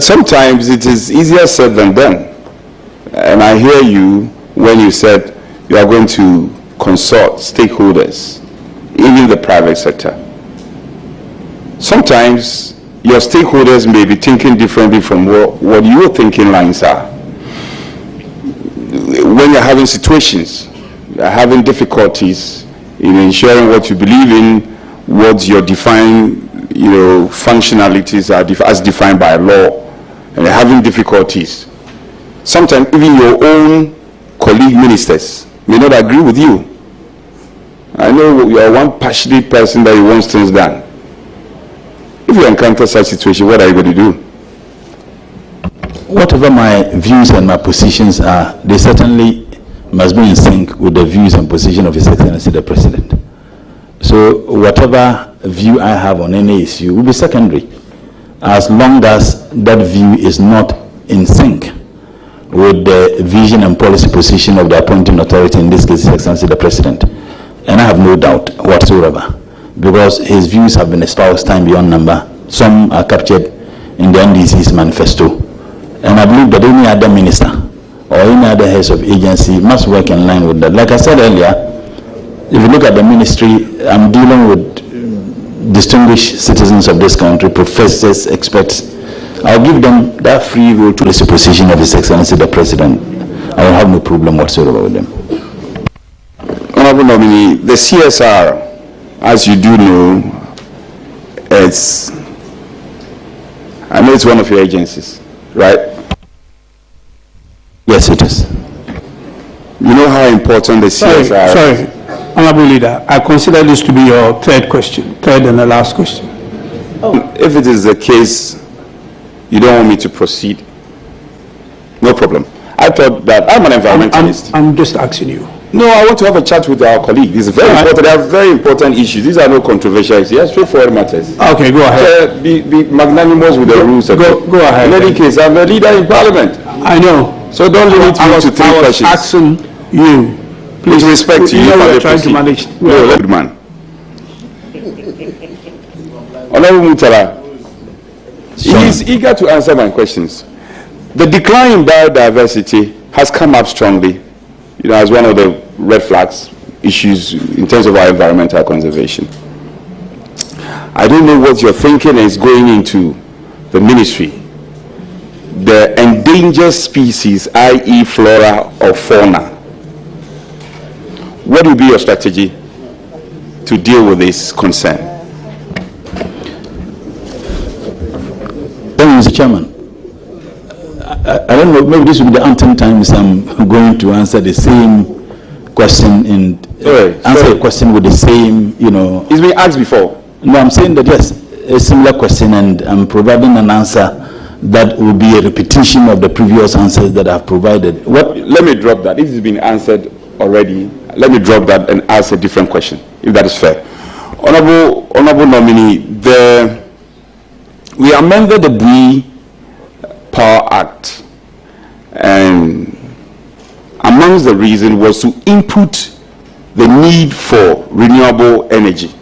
Sometimes it is easier said than done. And I hear you when you said you are going to consult stakeholders, even the private sector. Sometimes your stakeholders may be thinking differently from what your thinking lines are. When you're having situations, you're having difficulties in ensuring what you believe in, what your defined, functionalities are as defined by law, and you're having difficulties. Sometimes even your own colleague ministers may not agree with you. I know you are one passionate person that wants things done. If you encounter such situation, what are you going to do? Whatever my views and my positions are, they certainly must be in sync with the views and position of His Excellency the President. So whatever view I have on any issue will be secondary, as long as that view is not in sync with the vision and policy position of the appointing authority, in this case His Excellency the President. And I have no doubt whatsoever, because his views have been espoused time beyond number. Some are captured in the NDC's manifesto. And I believe that any other minister or any other heads of agency must work in line with that. Like I said earlier, if you look at the ministry, I'm dealing with distinguished citizens of this country, professors, experts. I'll give them that free will to the position of His Excellency the President. I will have no problem whatsoever with them. Honorable Nominee, the CSR, as you do know, I know it's one of your agencies, right? Yes, it is. You know how important the CSR is? Sorry, Honorable Leader, I consider this to be your third and the last question. If it is the case, you don't want me to proceed, no problem. I thought that I'm an environmentalist. I'm just asking you. No, I want to have a chat with our colleague. This is very important. They are very important issues. These are no controversial issues. They are straightforward matters. Okay, go ahead. Be magnanimous with the rules. Go ahead. In any case, I'm a leader in Parliament. I know. So don't limit me to 3 questions. I was asking you. Please respect to you. We're trying to manage. No, good man. Honorable Murtala, he is eager to answer my questions. The decline in biodiversity has come up strongly, as one of the red flags issues in terms of our environmental conservation. I don't know what your thinking is going into the ministry. The endangered species, i.e. flora or fauna. What will be your strategy to deal with this concern? Mr. Chairman, I don't know, maybe this will be the umpteenth times I'm going to answer the same question and answer a question with the same, It's been asked before. No, I'm saying that yes, a similar question, and I'm providing an answer that will be a repetition of the previous answers that I've provided. Let me drop that. If it's been answered already, let me drop that and ask a different question, if that is fair. Honorable Nominee, we amended the Bui Power Act, and amongst the reasons was to input the need for renewable energy.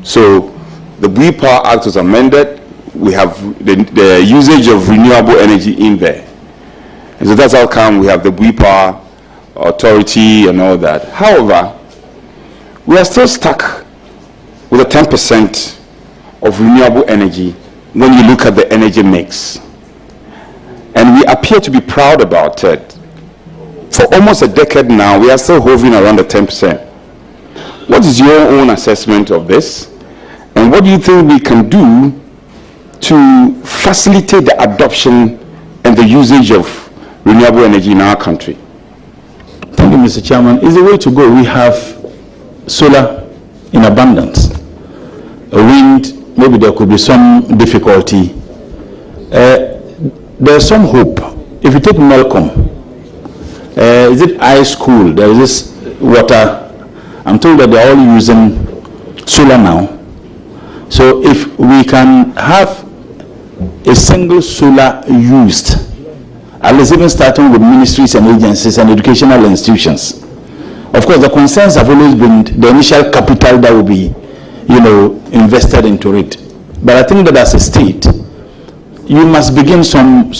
So the Bui Power Act was amended. We have the usage of renewable energy in there. And so that's how come we have the Bui Power Authority and all that. However, we are still stuck with a 10% of renewable energy when you look at the energy mix. And we appear to be proud about it. For almost a decade now, we are still hovering around the 10%. What is your own assessment of this? And what do you think we can do to facilitate the adoption and the usage of renewable energy in our country? Thank you, Mr. Chairman. It's the way to go. We have solar in abundance. Wind, maybe there could be some difficulty. There's some hope. If you take Melcom, is it ice cool? There is this water. I'm told that they're all using solar now. So if we can have a single solar used, at least even starting with ministries and agencies and educational institutions. Of course, the concerns have always been the initial capital that will be, invested into it. But I think that as a state, you must begin somewhere.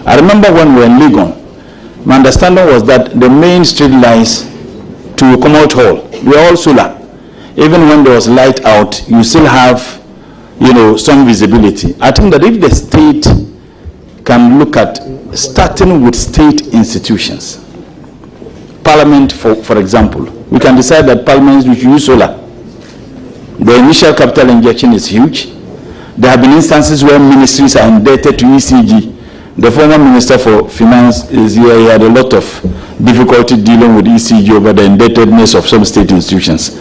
I remember when we were in Legon, my understanding was that the main street lines to Commonwealth Hall were all solar. Even when there was light out, you still have, some visibility. I think that if the state can look at starting with state institutions, Parliament, for example, we can decide that Parliament should use solar. The initial capital injection is huge. There have been instances where ministries are indebted to ECG. The former Minister for Finance is here. He had a lot of difficulty dealing with ECG over the indebtedness of some state institutions.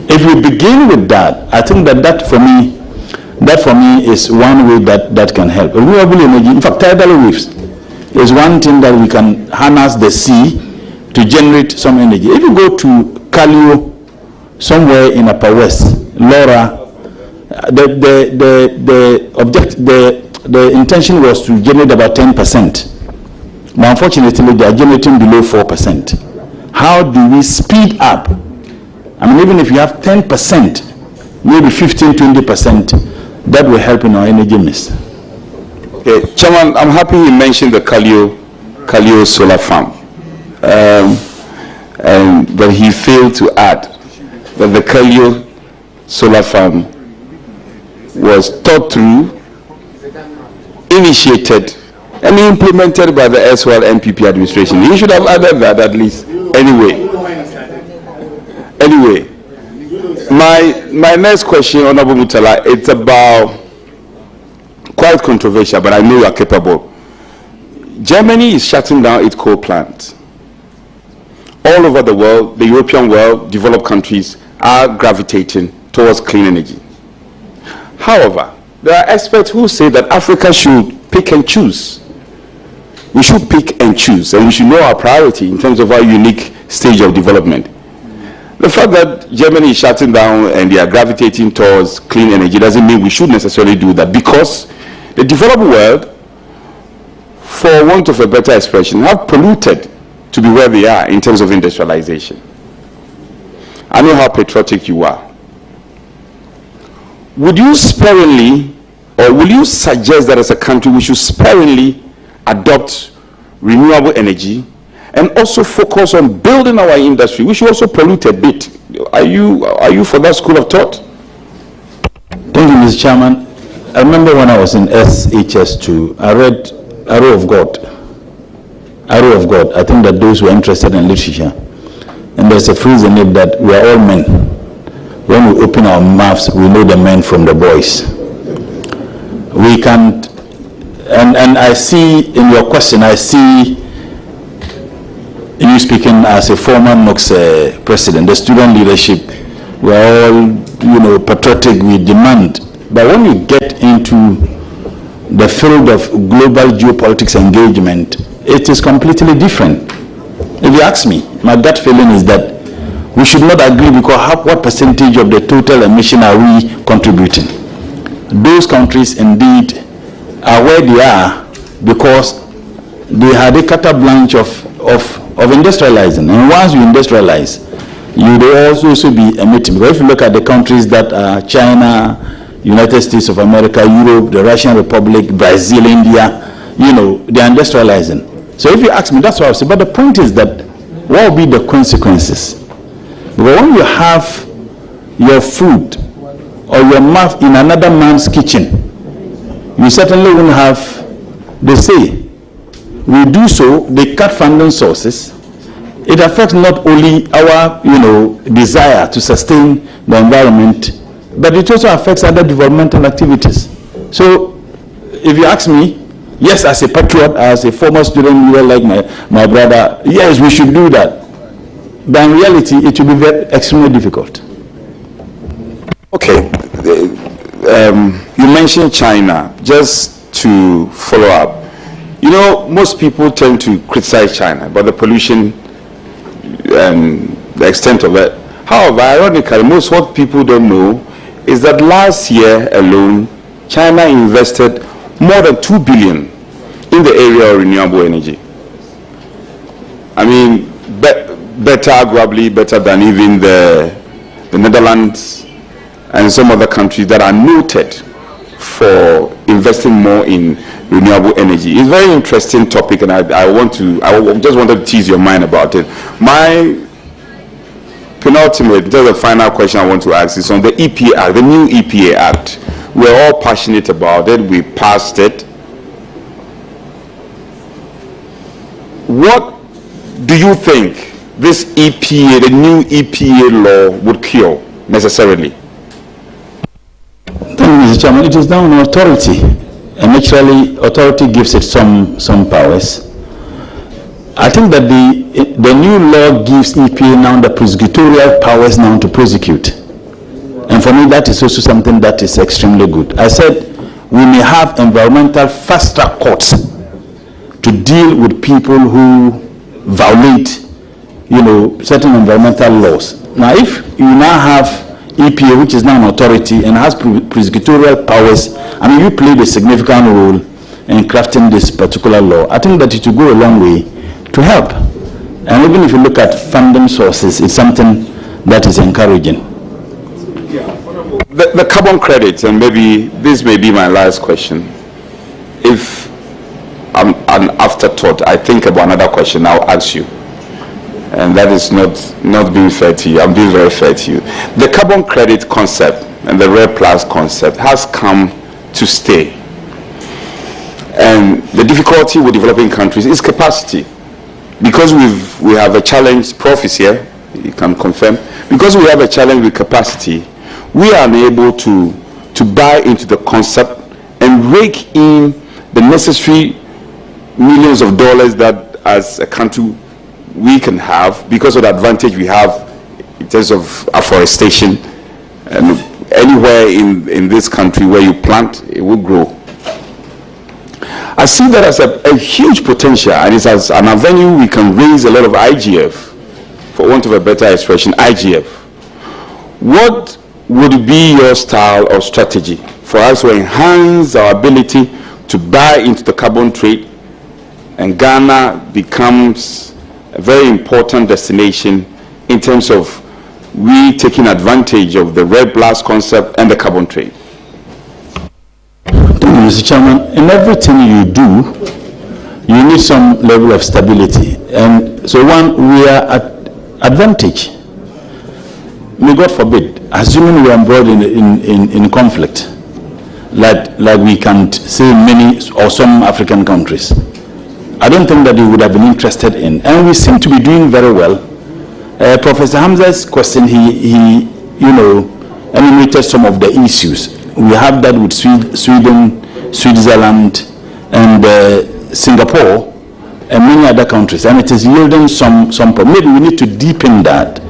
If we begin with that, I think that for me is one way that can help. Renewable energy, in fact, tidal waves is one thing that we can harness the sea to generate some energy. If you go to Kalio, somewhere in Upper West, Laura, the intention was to generate about 10%. But unfortunately, they are generating below 4%. How do we speed up? I mean, even if you have 10%, maybe 15-20%, that will help in our energy mix. Okay, Chairman, I'm happy you mentioned the Kalio solar farm. But he failed to add that the Kalio solar farm was thought through, initiated, and implemented by the SWL NPP administration. He should have added that at least. Anyway, my next question, Honorable Murtala, it's about quite controversial, but I know you are capable. Germany is shutting down its coal plants. All over the world, the European world, developed countries are gravitating towards clean energy. However, there are experts who say that Africa should pick and choose. We should pick and choose, and we should know our priority in terms of our unique stage of development. The fact that Germany is shutting down and they are gravitating towards clean energy doesn't mean we should necessarily do that, because the developed world, for want of a better expression, have polluted to be where they are in terms of industrialization. I know how patriotic you are. Would you sparingly, or will you suggest that as a country we should sparingly adopt renewable energy and also focus on building our industry? We should also pollute a bit. Are you for that school of thought? Thank you, Mr. Chairman. I remember when I was in SHS2, I read Arrow of God. Arrow of God. I think that those who are interested in literature, and there's a phrase in it that we are all men. When we open our mouths, we know the men from the boys. We can't, and I see in your question, I see you speaking as a former NOX president, the student leadership, we're all, patriotic, we demand. But when you get into the field of global geopolitics engagement, it is completely different. If you ask me, my gut feeling is that we should not agree, because what percentage of the total emission are we contributing? Those countries indeed are where they are because they had a carte blanche of industrializing. And once you industrialize, you will also be emitting. Because if you look at the countries that are China, United States of America, Europe, the Russian Republic, Brazil, India, they are industrializing. So if you ask me, that's what I say. But the point is that what will be the consequences? But when you have your food or your mouth in another man's kitchen, you certainly won't have the say. We do so, they cut funding sources. It affects not only our, desire to sustain the environment, but it also affects other developmental activities. So, if you ask me, yes, as a patriot, as a former student leader like my brother, yes, we should do that. But in reality, it will be extremely difficult. Okay. You mentioned China. Just to follow up, most people tend to criticize China about the pollution and the extent of it. However, ironically, what people don't know is that last year alone, China invested more than 2 billion in the area of renewable energy. I mean, arguably better than even the Netherlands and some other countries that are noted for investing more in renewable energy. It's a very interesting topic, and I just wanted to tease your mind about it. My penultimate, just the final question I want to ask is on the EPA Act, the new EPA Act. We're all passionate about it. We passed it. What do you think this EPA, the new EPA law, would cure necessarily? Thank you, Mr. Chairman. It is now an authority, and naturally, authority gives it some powers. I think that the new law gives EPA now the prosecutorial powers now to prosecute, and for me, that is also something that is extremely good. I said we may have environmental fast-track courts to deal with people who violate, certain environmental laws. Now, if you now have EPA, which is now an authority and has prosecutorial powers, you played a significant role in crafting this particular law. I think that it will go a long way to help. And even if you look at funding sources, it's something that is encouraging. The carbon credits, and maybe this may be my last question. If I'm an afterthought, I think about another question I'll ask you. And that is not being fair to you. I'm being very fair to you. The carbon credit concept and the Red Plus concept has come to stay. And the difficulty with developing countries is capacity. Because we have a challenge, Prof is here, you can confirm. Because we have a challenge with capacity, we are unable to buy into the concept and rake in the necessary millions of dollars that as a country we can have because of the advantage we have in terms of afforestation, and anywhere in this country where you plant, it will grow. I see that as a huge potential, and it's as an avenue we can raise a lot of IGF, for want of a better expression, IGF. What would be your style or strategy for us to enhance our ability to buy into the carbon trade, and Ghana becomes a very important destination in terms of we taking advantage of the Red Plus concept and the carbon trade? Thank you, Mr. Chairman. In everything you do, you need some level of stability. And so we are at advantage. May God forbid, assuming we are embroiled in conflict, like we can say many or some African countries, I don't think that they would have been interested in. And we seem to be doing very well. Professor Hamza's question, he enumerated some of the issues. We have that with Sweden, Switzerland, and Singapore, and many other countries. And it is yielding some problem. Maybe we need to deepen that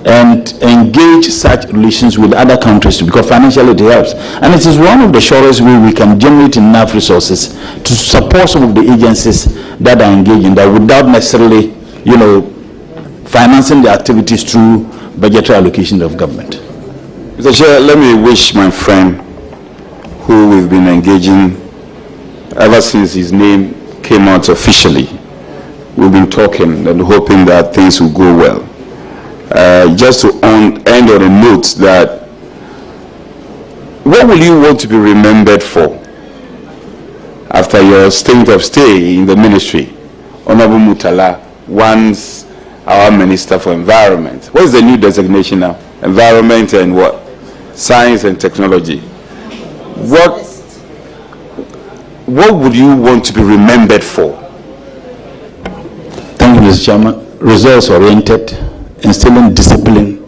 and engage such relations with other countries because financially it helps. And it is one of the surest ways we can generate enough resources to support some of the agencies that are engaged in that without necessarily, financing the activities through budgetary allocations of government. Mr. Chair, let me wish my friend who we've been engaging ever since his name came out officially. We've been talking and hoping that things will go well. Just to end on a note that what will you want to be remembered for after your stint of stay in the ministry? Honorable Murtala, once our Minister for Environment. What is the new designation now? Environment and what? Science and Technology. What would you want to be remembered for? Thank you, Mr. Chairman. Results-oriented, instilling discipline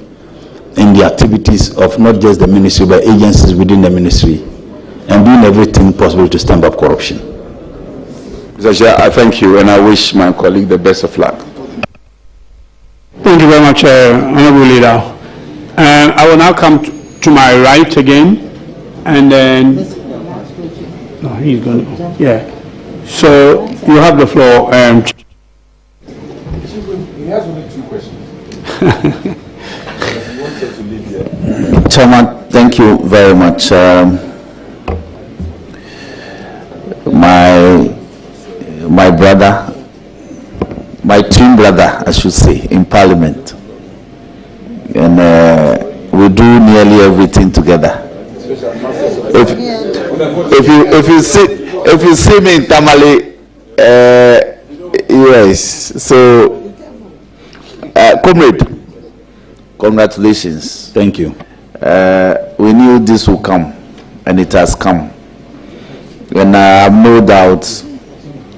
in the activities of not just the ministry, but agencies within the ministry, and doing everything possible to stamp up corruption. Mr. Chair, I thank you, and I wish my colleague the best of luck. Thank you very much, Honorable Leader. I will now come to my right again, and then no, he's going to, yeah. So you have the floor. He has only 2 questions. Chairman, thank you very much. My brother, my twin brother, I should say, in Parliament, and we do nearly everything together. If you see me in Tamale, yes. So, comrade, congratulations. Thank you. We knew this would come, and it has come. And I have no doubt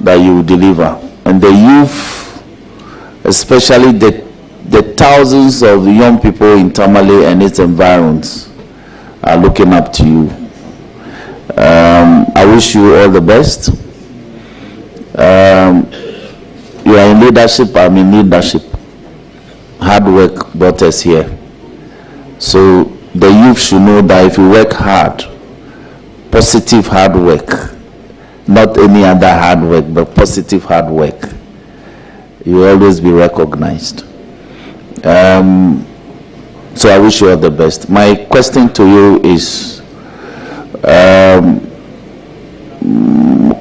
that you will deliver. And the youth, especially the thousands of young people in Tamale and its environs, are looking up to you. I wish you all the best. You are in leadership, I'm in leadership. Hard work brought us here. So the youth should know that if you work hard, positive hard work, not any other hard work, but positive hard work, you will always be recognized. So I wish you all the best. My question to you is,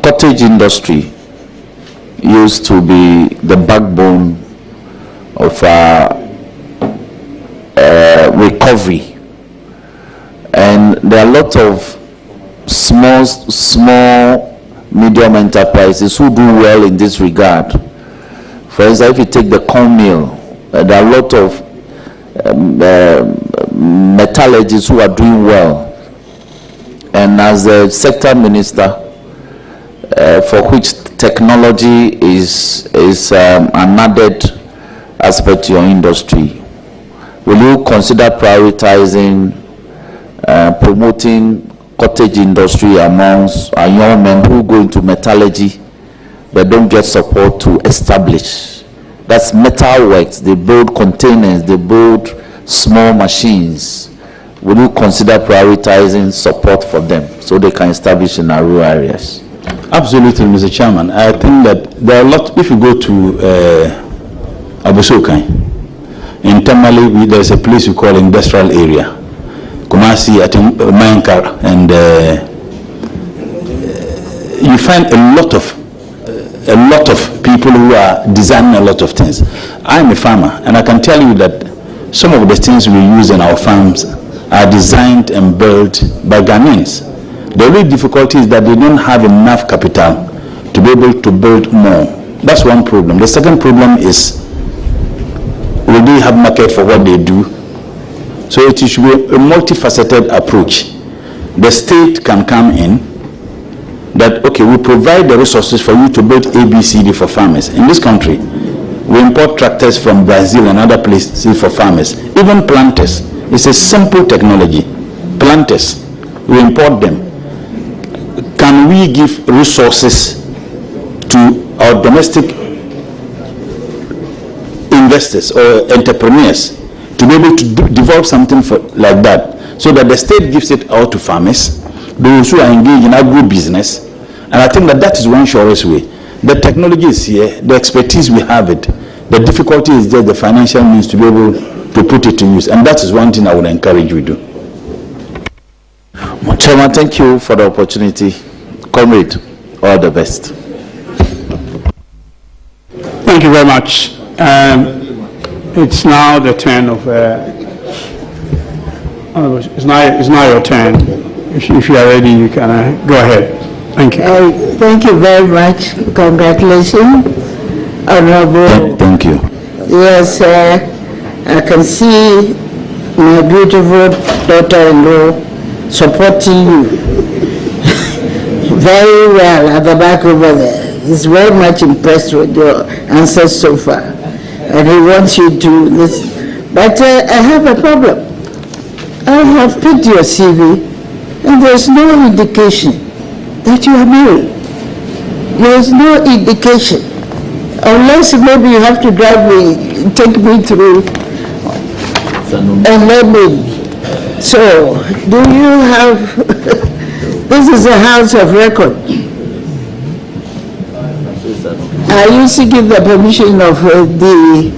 cottage industry used to be the backbone of recovery, and there are a lot of small medium enterprises who do well in this regard. For instance, if you take the corn mill, there are a lot of metallurgists who are doing well, and as a sector minister, for which technology is an added aspect to your industry, will you consider prioritizing promoting cottage industry amongst our young men who go into metallurgy but don't get support to establish? That's metal works. They build containers, they build small machines. Will you consider prioritizing support for them so they can establish in our rural areas? Absolutely, Mr. Chairman. I think that there are a lot. If you go to Abusokai, in Tamale, there's a place we call industrial area. Kumasi, I think, Mayankar, and you find a lot of people who are designing a lot of things. I'm a farmer, and I can tell you that some of the things we use in our farms are designed and built by Ghanaians. The only difficulty is that they don't have enough capital to be able to build more. That's one problem. The second problem is, will they have market for what they do? So it should be a multifaceted approach. The state can come in, that, okay, we provide the resources for you to build ABCD for farmers. In this country, we import tractors from Brazil and other places for farmers. Even planters. It's a simple technology. Planters, we import them. Can we give resources to our domestic investors or entrepreneurs to be able to develop something like that, so that the state gives it out to farmers, those who are engaged in agro-business? And I think that is one surest way. The technology is here, the expertise, we have it. The difficulty is just the financial means to be able to put it to use, and that is one thing I would encourage you to do. Chairman, thank you for the opportunity. Comrade, all the best. Thank you very much. It's now the turn of. It's now your turn. If you are ready, you can go ahead. Thank you. Thank you very much. Congratulations, Honorable. Thank you. Yes, I can see my beautiful daughter-in-law supporting you very well at the back over there. He's very much impressed with your answers so far, and he wants you to listen. But I have a problem. I have picked your CV, and there's no indication that you are married. There's no indication, unless maybe you have to drive me, take me through, and let me. So, do you have? This is a house of record. Are you seeking the permission of the?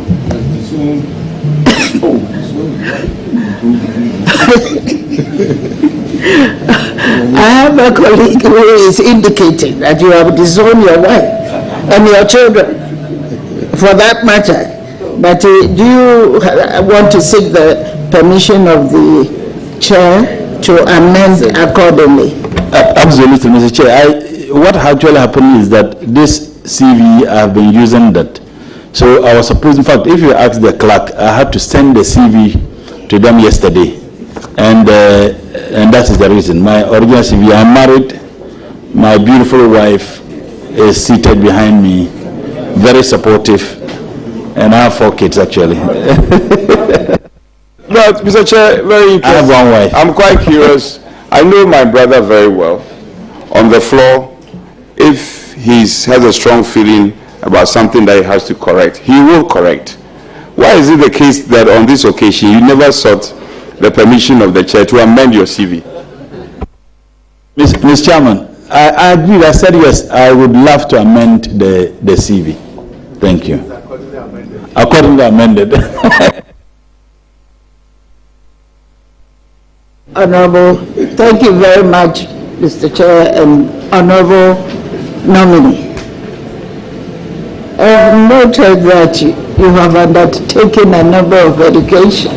I have a colleague who is indicating that you have disowned your wife and your children, for that matter. But do you want to seek the permission of the chair to amend accordingly? Absolutely, Mr. Chair. What actually happened is that this CV, I have been using that. So I was supposed, in fact, if you ask the clerk, I had to send the CV to them yesterday. And that is the reason. My original CV, I'm married. My beautiful wife is seated behind me, very supportive. And I have 4 kids, actually. But, Mr. Chair, very interesting. I have 1 wife. I'm quite curious. I know my brother very well. On the floor, if he has a strong feeling about something that he has to correct, he will correct. Why is it the case that on this occasion you never sought the permission of the chair to amend your CV? Mr. Chairman, I agreed. I said yes, I would love to amend the CV. Thank you. Accordingly amended. Honorable, thank you very much, Mr. Chair, and Honorable nominee. I have noted that you have undertaken a number of education.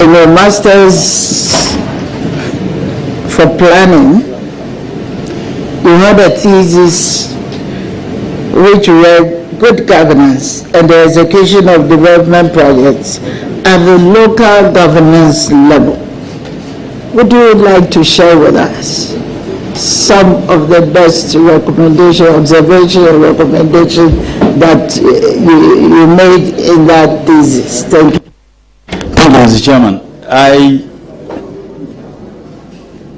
In a master's for planning, you had a thesis which read good governance and the execution of development projects at the local governance level. Would you like to share with us some of the best recommendation, observation, and recommendation that you made in that thesis? Thank you. Thank you, Mr. Chairman.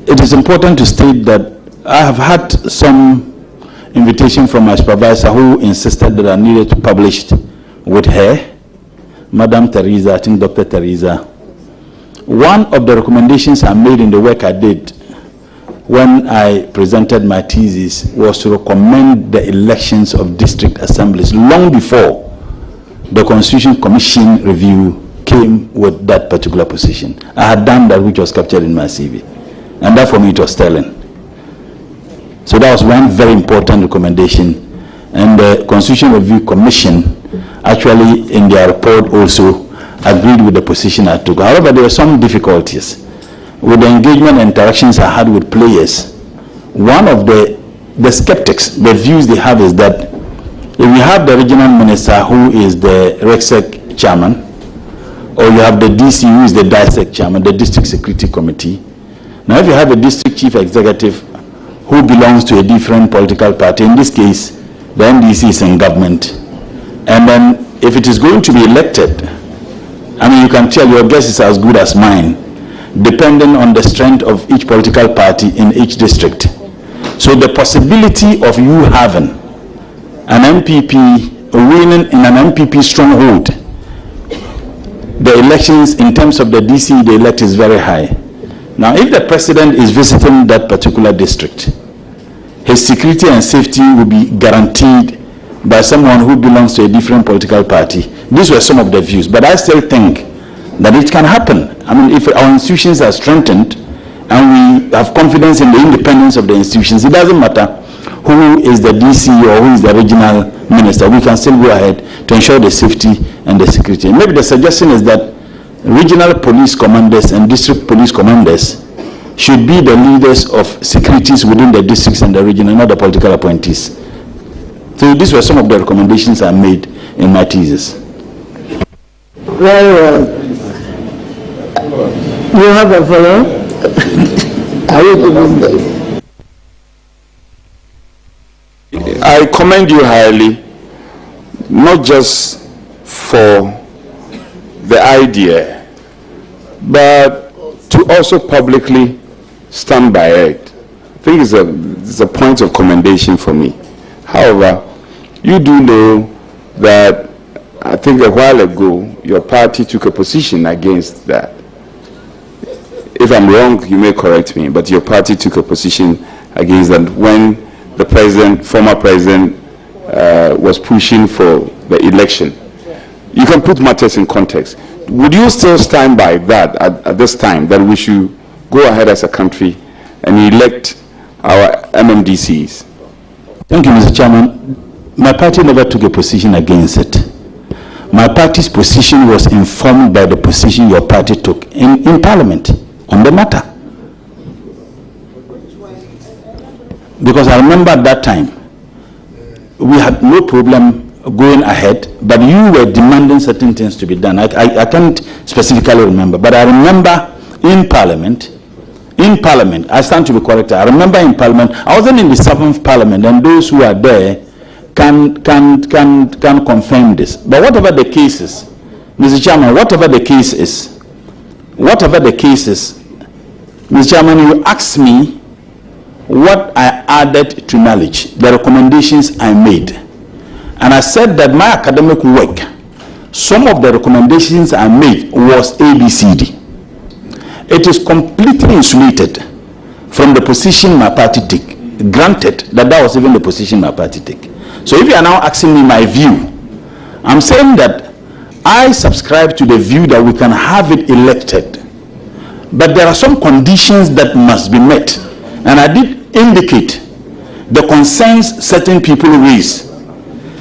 It is important to state that I have had some invitation from my supervisor who insisted that I needed to publish with her, Madam Teresa, I think Dr. Teresa. One of the recommendations I made in the work I did when I presented my thesis was to recommend the elections of district assemblies long before the Constitution Commission review came with that particular position. I had done that, which was captured in my CV. And that for me it was telling. So that was one very important recommendation. And the Constitution Review Commission actually in their report also agreed with the position I took. However, there were some difficulties with the engagement and interactions I had with players. One of the skeptics, the views they have is that if you have the regional minister who is the RECSEC chairman, or you have the DC who is the DISEC chairman, the District Security Committee. Now if you have a district chief executive who belongs to a different political party, in this case, the NDC is in government, and then if it is going to be elected, I mean, you can tell your guess is as good as mine, depending on the strength of each political party in each district. So the possibility of you having an MPP winning in an MPP stronghold, the elections in terms of the DC they elect is very high. Now, if the president is visiting that particular district, his security and safety will be guaranteed by someone who belongs to a different political party. These were some of the views, but I still think that it can happen. I mean, if our institutions are strengthened and we have confidence in the independence of the institutions, it doesn't matter who is the DC or who is the regional minister, we can still go ahead to ensure the safety and the security. And maybe the suggestion is that regional police commanders and district police commanders should be the leaders of securities within the districts and the region, and not the political appointees. So these were some of the recommendations I made in my thesis. Very well. You have a follow? Are you giving them? I commend you highly, not just for the idea, but to also publicly stand by it. I think it's a point of commendation for me. However, you do know that I think a while ago your party took a position against that. If I'm wrong, you may correct me, but your party took a position against that when the president, former president, was pushing for the election. You can put matters in context. Would you still stand by that at this time, that we should go ahead as a country and elect our MMDCs? Thank you, Mr. Chairman. My party never took a position against it. My party's position was informed by the position your party took in Parliament on the matter. Because I remember at that time, we had no problem going ahead, but you were demanding certain things to be done. I can't specifically remember, but I remember in Parliament, I stand to be corrected, I remember in Parliament, I wasn't in the 7th Parliament, and those who are there can confirm this. But whatever the case is, Mr. Chairman, whatever the case is, Mr. Chairman, you asked me what I added to knowledge, the recommendations I made. And I said that my academic work, some of the recommendations I made was ABCD. It is completely insulated from the position my party took. Granted that was even the position my party took. So if you are now asking me my view, I'm saying that I subscribe to the view that we can have it elected. But there are some conditions that must be met. And I did indicate the concerns certain people raise.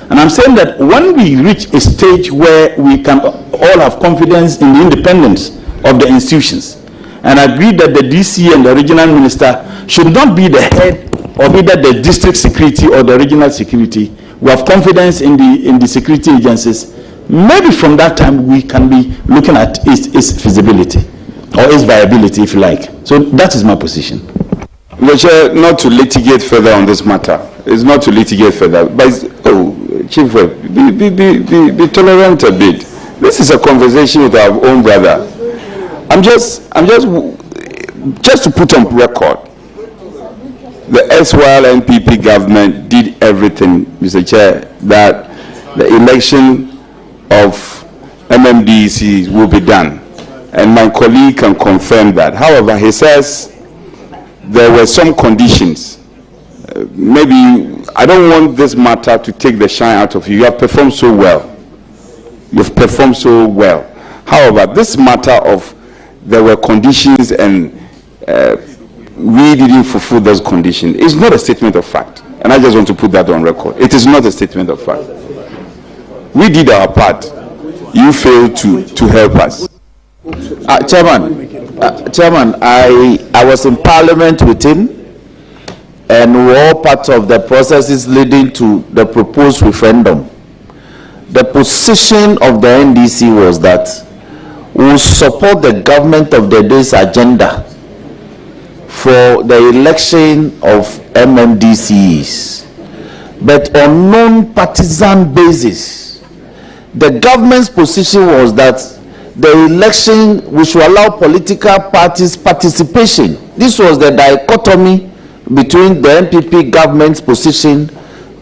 And I'm saying that when we reach a stage where we can all have confidence in the independence of the institutions, and agree that the DC and the regional minister should not be the head of either the district security or the regional security, we have confidence in the security agencies, maybe from that time we can be looking at its feasibility or its viability, if you like. So that is my position. Chair, not to litigate further on this matter. It's not to litigate further. But Chief Whip, be tolerant a bit. This is a conversation with our own brother. I'm just to put on record. The SYL NPP government did everything, Mr. Chair, that the election of MMDCs will be done. And my colleague can confirm that. However, he says there were some conditions. Maybe I don't want this matter to take the shine out of you. You have performed so well. You've performed so well. However, this matter of there were conditions and we didn't fulfill those conditions is not a statement of fact. And I just want to put that on record. It is not a statement of fact. We did our part. You failed to help us. Chairman, I was in Parliament with him, and we were all part of the processes leading to the proposed referendum. The position of the NDC was that we will support the government of the day's agenda for the election of MMDCs, but on non-partisan basis. The government's position was that the election which will allow political parties participation. This was the dichotomy between the NPP government's position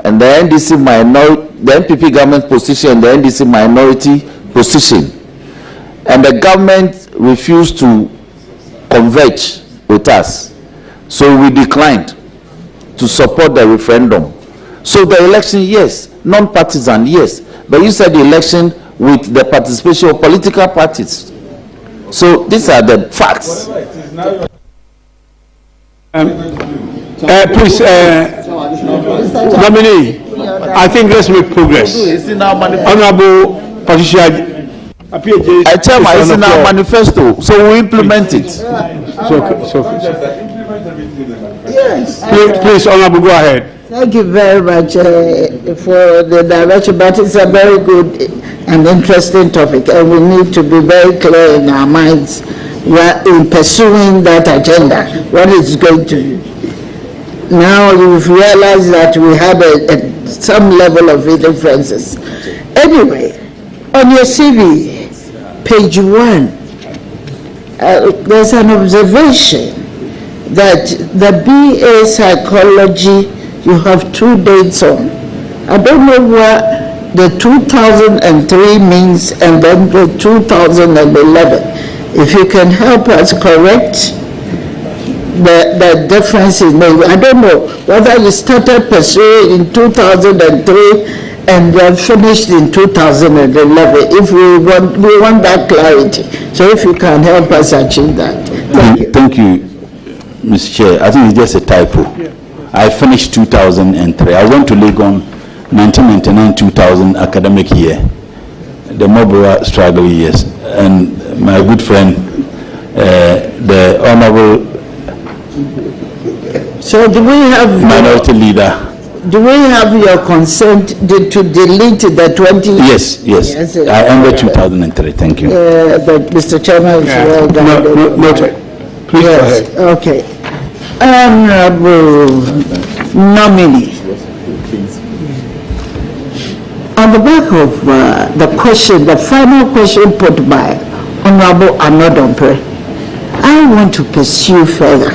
and the NDC minority, the NPP government position and the NDC minority position. And the government refused to converge with us. So we declined to support the referendum. So the election, yes. Non-partisan, yes. But you said the election with the participation of political parties. So these are the facts. Please, nominee, I think let's make progress. Honorable Patricia, I tell my it's in our manifesto, so we implement it. Yes. Please, Honorable, go ahead. Thank you very much for the direction, but it's a very good and interesting topic, and we need to be very clear in our minds in pursuing that agenda, what it's going to do. Now you've realized that we have some level of differences. Anyway, on your CV, page 1, there's an observation that the BA Psychology, you have 2 dates on. I don't know what the 2003 means and then the 2011. If you can help us correct the difference in maybe, I don't know whether you started pursuing in 2003 and then finished in 2011. If we want that clarity. So if you can help us achieve that. Thank you. Thank you, Mr. Chair. I think it's just a typo. Yeah. I finished 2003. I went to Legon 1999-2000 academic year, the Mobile struggle years, and my good friend, the Honorable So do we have minority leader. Do we have your consent to delete the 20? Yes. I ended 2003. Thank you. But Mr. Chairman, no, please go ahead. Okay. Honorable nominee. On the back of the question, the final question put by Honorable Anodompre, I want to pursue further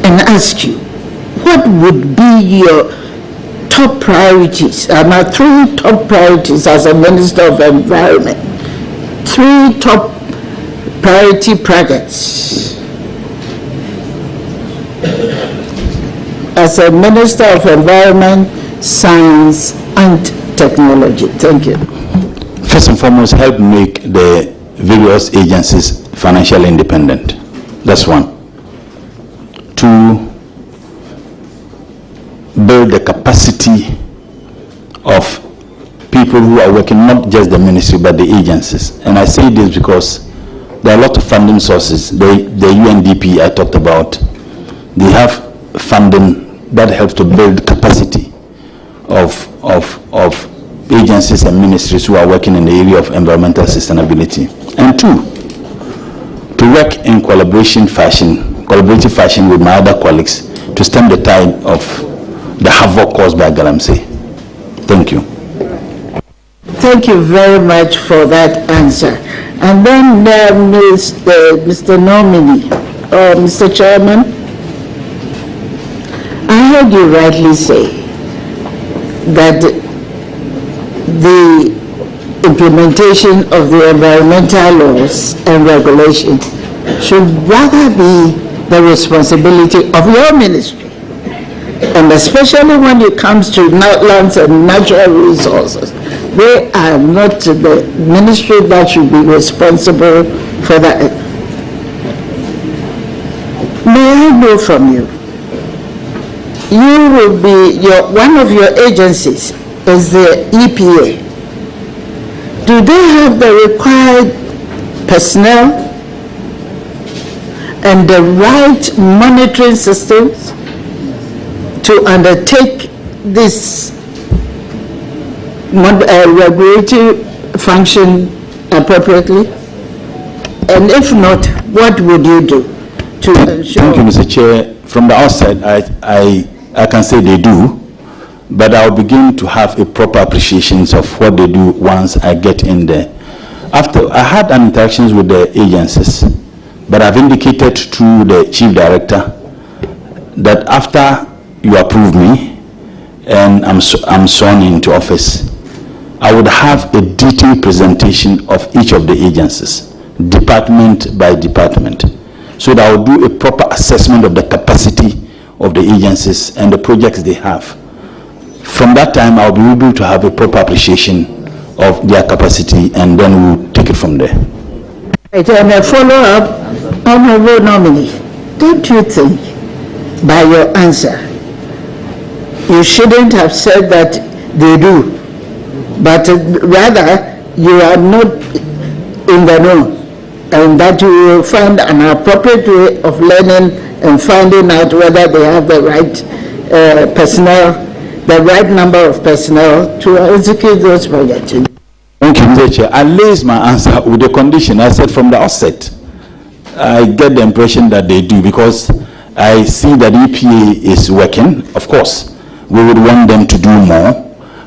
and ask you, what would be your top priorities? 3 top priorities as a Minister of Environment. 3 top priority projects as a Minister of Environment, Science and Technology. Thank you. First and foremost, help make the various agencies financially independent. That's 1. 2, build the capacity of people who are working, not just the ministry, but the agencies. And I say this because there are a lot of funding sources. The UNDP I talked about, they have funding that helps to build capacity of agencies and ministries who are working in the area of environmental sustainability. And 2, to work in collaborative fashion with my other colleagues to stem the tide of the havoc caused by Galamsey. Thank you. Thank you very much for that answer. And then Mr. Nominee, Mr. Chairman, I heard you rightly say that the implementation of the environmental laws and regulations should rather be the responsibility of your ministry. And especially when it comes to lands and natural resources, they are not the ministry that should be responsible for that. May I know from you, you will be, one of your agencies is the EPA. Do they have the required personnel and the right monitoring systems to undertake this regulatory function appropriately? And if not, what would you do to ensure? Thank you, Mr. Chair. From the outside, I can say they do, but I'll begin to have a proper appreciation of what they do once I get in there. After I had an interactions with the agencies, but I've indicated to the Chief Director that after you approve me and I'm sworn into office, I would have a detailed presentation of each of the agencies, department by department, so that I will do a proper assessment of the capacity of the agencies and the projects they have. From that time, I'll be able to have a proper appreciation of their capacity, and then we'll take it from there. Right, and a follow-up, Honorable Nominee, don't you think, by your answer, you shouldn't have said that they do, but rather you are not in the know, and that you will find an appropriate way of learning and finding out whether they have the right personnel, the right number of personnel to execute those projects. Thank you, Mr. Chair. I laid my answer with the condition I said from the outset. I get the impression that they do because I see that EPA is working. Of course, we would want them to do more,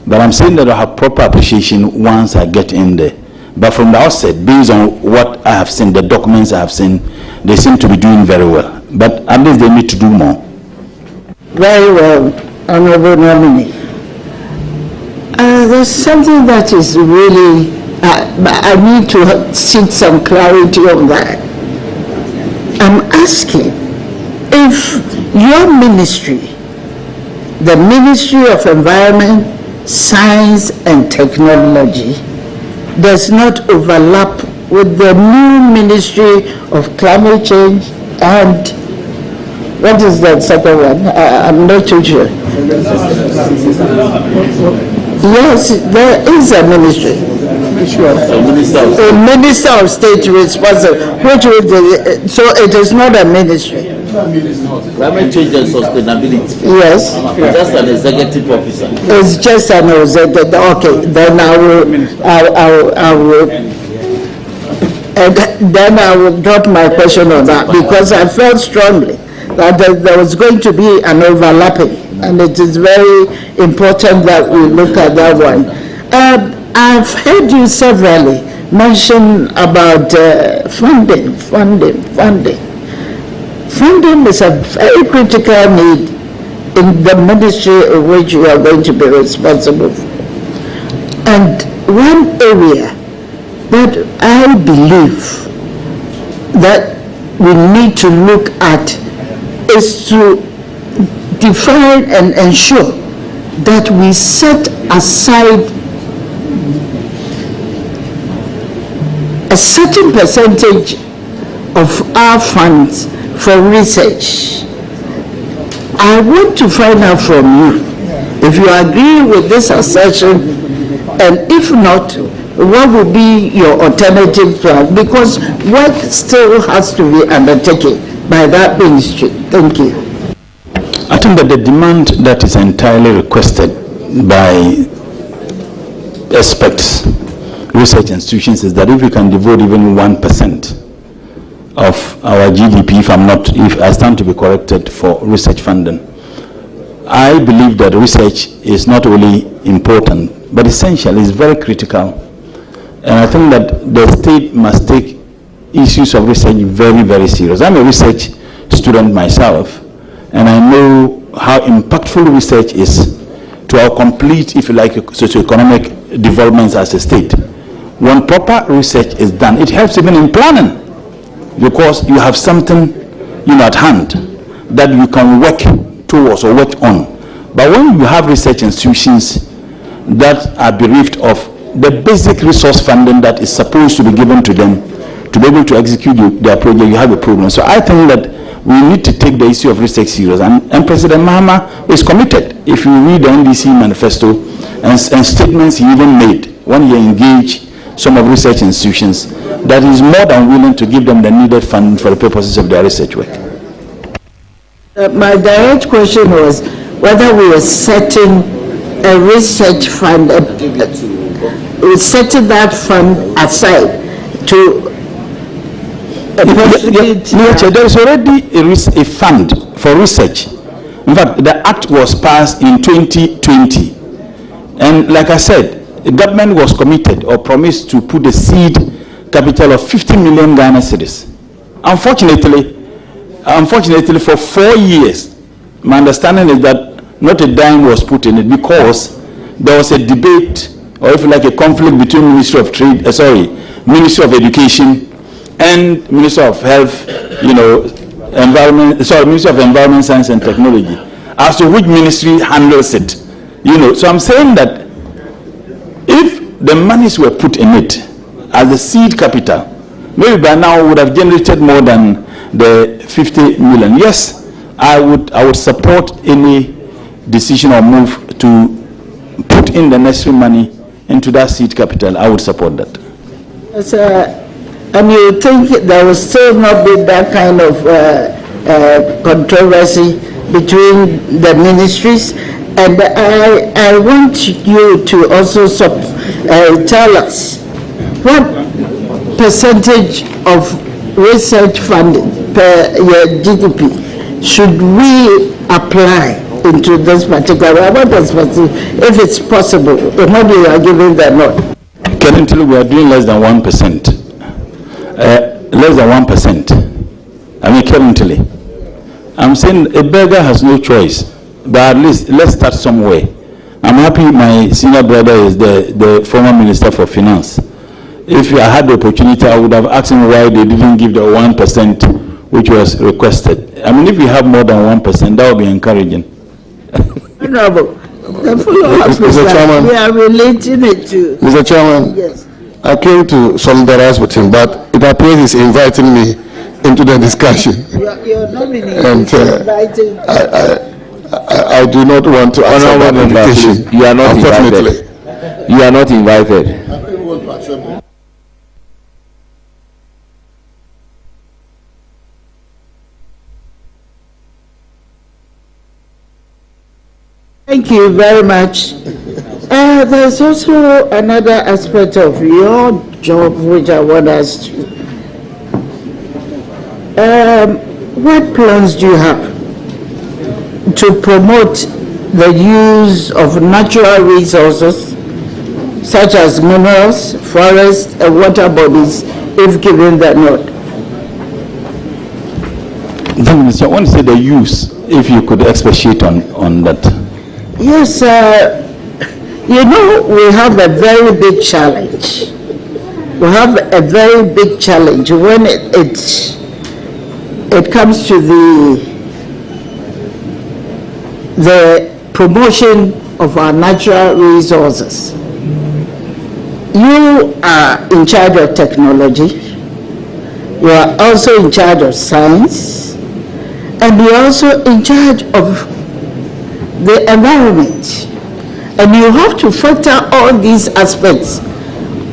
but I'm saying that I have proper appreciation once I get in there. But from the outset, based on what I have seen, the documents I have seen, they seem to be doing very well. But at least they need to do more. Very well, Honorable Nominee. There's something that is really, I need to seek some clarity on that. I'm asking if your ministry, the Ministry of Environment, Science and Technology, does not overlap with the new Ministry of Climate Change and what is that second one? I'm not too sure. Yes, there is a ministry. A Minister of State responsible, so it is not a ministry. Climate change and sustainability. Yes. Just an executive officer. It's just an executive. Okay, then I will drop my question on that because I felt strongly that there was going to be an overlapping, and it is very important that we look at that one. I've heard you severally mention about funding. Funding is a very critical need in the ministry of which you are going to be responsible for. And one area that I believe that we need to look at is to define and ensure that we set aside a certain percentage of our funds for research. I want to find out from you if you agree with this assertion, and if not, what would be your alternative plan? Because work still has to be undertaken by that ministry. Thank you. I think that the demand that is entirely requested by experts, research institutions, is that if we can devote even 1% of our GDP, if I stand to be corrected, for research funding, I believe that research is not only important, but essential, is very critical. And I think that the state must take issues of research very, very serious. I'm a research student myself, and I know how impactful research is to our complete, if you like, socioeconomic developments as a state. When proper research is done, it helps even in planning, because you have something, at hand that you can work towards or work on. But when you have research institutions that are bereft of the basic resource funding that is supposed to be given to them to be able to execute their project, you have a problem. So I think that we need to take the issue of research serious, and President Mahama is committed. If you read the NDC manifesto and statements he even made when he engaged some of research institutions, that is more than willing to give them the needed funding for the purposes of their research work. My direct question was whether we were setting a research fund, we setting that fund aside to there is already a fund for research. In fact, the act was passed in 2020, and like I said, the government was committed or promised to put a seed capital of 50 million Ghana cedis. Unfortunately, for 4 years, my understanding is that not a dime was put in it, because there was a debate, or if you like, a conflict between Ministry of Education and Ministry of Health, Ministry of Environment, Science and Technology, as to which ministry handles it. So I'm saying that if the monies were put in it as a seed capital, maybe by now would have generated more than the 50 million. Yes, I would support any decision or move to put in the necessary money into that seed capital. I would support that. Yes, and you think there will still not be that kind of controversy between the ministries, and I want you to also tell us what percentage of research funding per year GDP should we apply into this particular, I want us if it's possible, and maybe you are giving that note. Currently, we are doing less than 1%. Less than 1%. I mean, currently. I'm saying a beggar has no choice, but at least let's start somewhere. I'm happy my senior brother is the former Minister for Finance. If I had the opportunity, I would have asked him why they didn't give the 1% which was requested. I mean, if we have more than 1%, that would be encouraging. Honorable, the follow-up is that we are relating it to... Mr. Chairman, yes. I came to solidarize with him, but it appears he's inviting me into the discussion. Your nominee and is inviting... I do not want to answer that invitation. You are not invited. You are not invited. Thank you very much. There's also another aspect of your job which I want us to... what plans do you have to promote the use of natural resources such as minerals, forests, and water bodies if given that nod? I want to say the use, if you could expatiate on that. Yes, you know, we have a very big challenge. We have a very big challenge when it comes to the promotion of our natural resources. You are in charge of technology. You are also in charge of science. And you're also in charge of the environment, and you have to factor all these aspects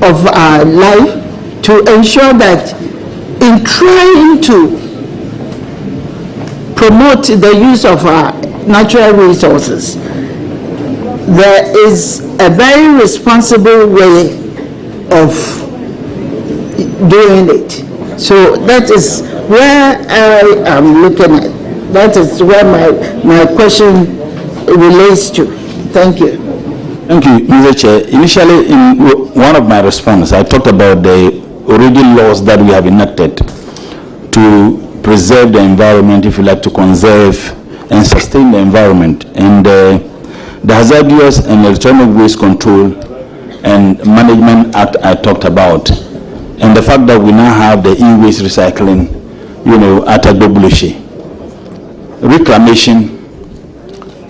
of our life to ensure that in trying to promote the use of our natural resources, there is a very responsible way of doing it. So that is where I am looking at. That is where my question relates to. Thank you. Thank you, Mr. Chair. Initially, in one of my responses, I talked about the already laws that we have enacted to preserve the environment, if you like, to conserve and sustain the environment. And the Hazardous and Electronic Waste Control and Management Act I talked about, and the fact that we now have the e-waste recycling, at Agbobulushi, reclamation,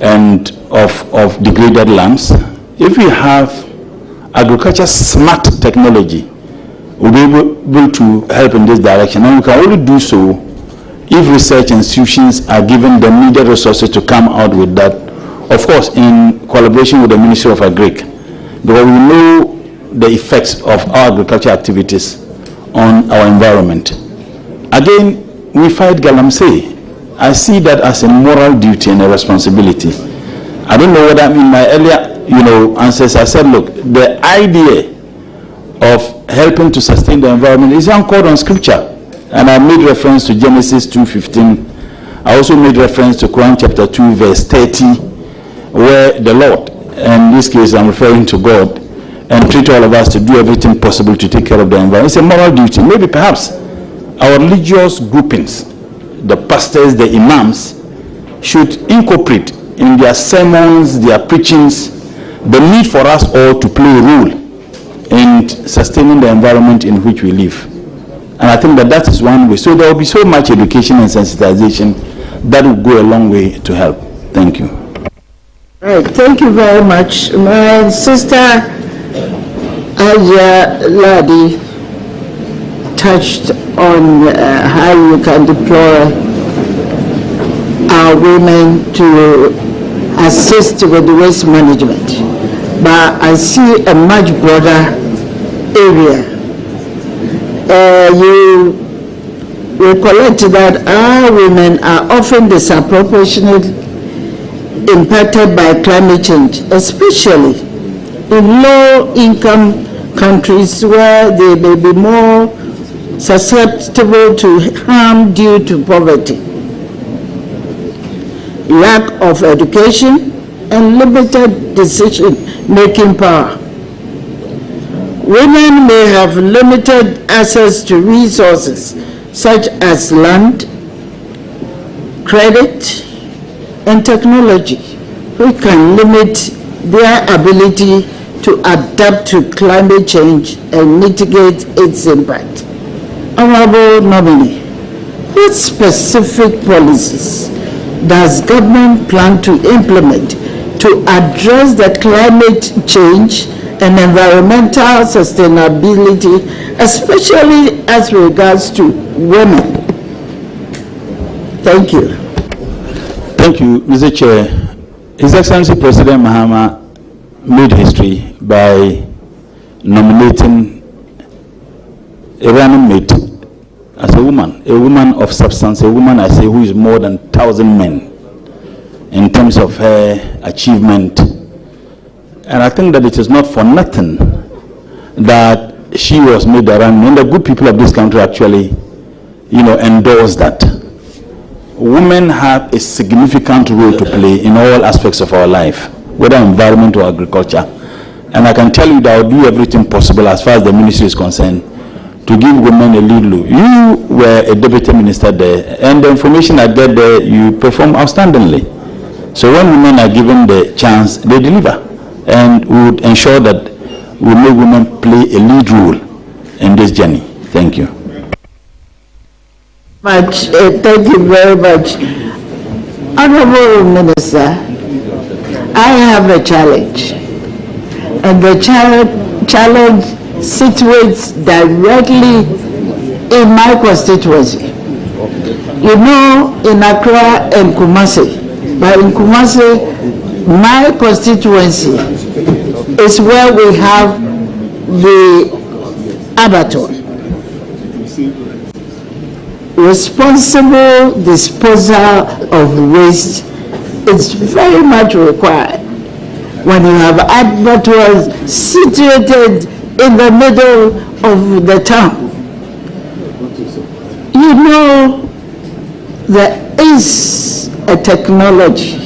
and of degraded lands. If we have agriculture smart technology, we'll be able to help in this direction, and we can only do so if research institutions are given the needed resources to come out with that, of course in collaboration with the Ministry of Agri, because we know the effects of our agriculture activities on our environment. Again, we fight galamsey. I see that as a moral duty and a responsibility. I don't know what I mean. My earlier, answers, I said, look, the idea of helping to sustain the environment is anchored on scripture. And I made reference to Genesis 2:15. I also made reference to Quran chapter 2, verse 30, where the Lord, and in this case I'm referring to God, entreat all of us to do everything possible to take care of the environment. It's a moral duty. Maybe perhaps our religious groupings, the pastors, the imams, should incorporate in their sermons, their preachings, the need for us all to play a role in sustaining the environment in which we live. And I think that is one way. So there will be so much education and sensitization that will go a long way to help. Thank you. All right, thank you very much. My sister Aja Ladi touched on how you can deploy our women to assist with waste management. But I see a much broader area. You recollect that our women are often disproportionately impacted by climate change, especially in low-income countries where they may be more susceptible to harm due to poverty, lack of education, and limited decision-making power. Women may have limited access to resources such as land, credit, and technology, which can limit their ability to adapt to climate change and mitigate its impact. Honorable nominee, what specific policies does government plan to implement to address the climate change and environmental sustainability, especially as regards to women? Thank you. Thank you, Mr. Chair. His Excellency President Mahama made history by nominating a running mate as a woman of substance, a woman, I say, who is more than 1,000 men in terms of her achievement. And I think that it is not for nothing that she was made a running mate. And the good people of this country actually, endorse that. Women have a significant role to play in all aspects of our life, whether environment or agriculture. And I can tell you that I'll do everything possible as far as the ministry is concerned to give women a lead role. You were a deputy minister there, and the information I get there, you perform outstandingly. So when women are given the chance, they deliver. And we would ensure that we make women play a lead role in this journey. Thank you. Thank you very much. Honorable Minister, I have a challenge. And the challenge situates directly in my constituency. In Accra and Kumasi, but in Kumasi, my constituency is where we have the abattoir. Responsible disposal of waste is very much required when you have abattoirs situated in the middle of the town. There is a technology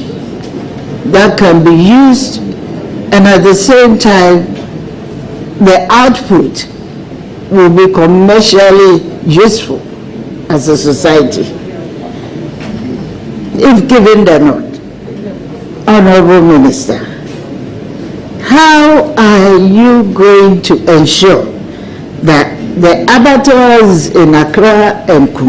that can be used, and at the same time, the output will be commercially useful as a society, if given the nod. Honorable Minister, how are you going to ensure that the abattoirs in Accra and Kumasi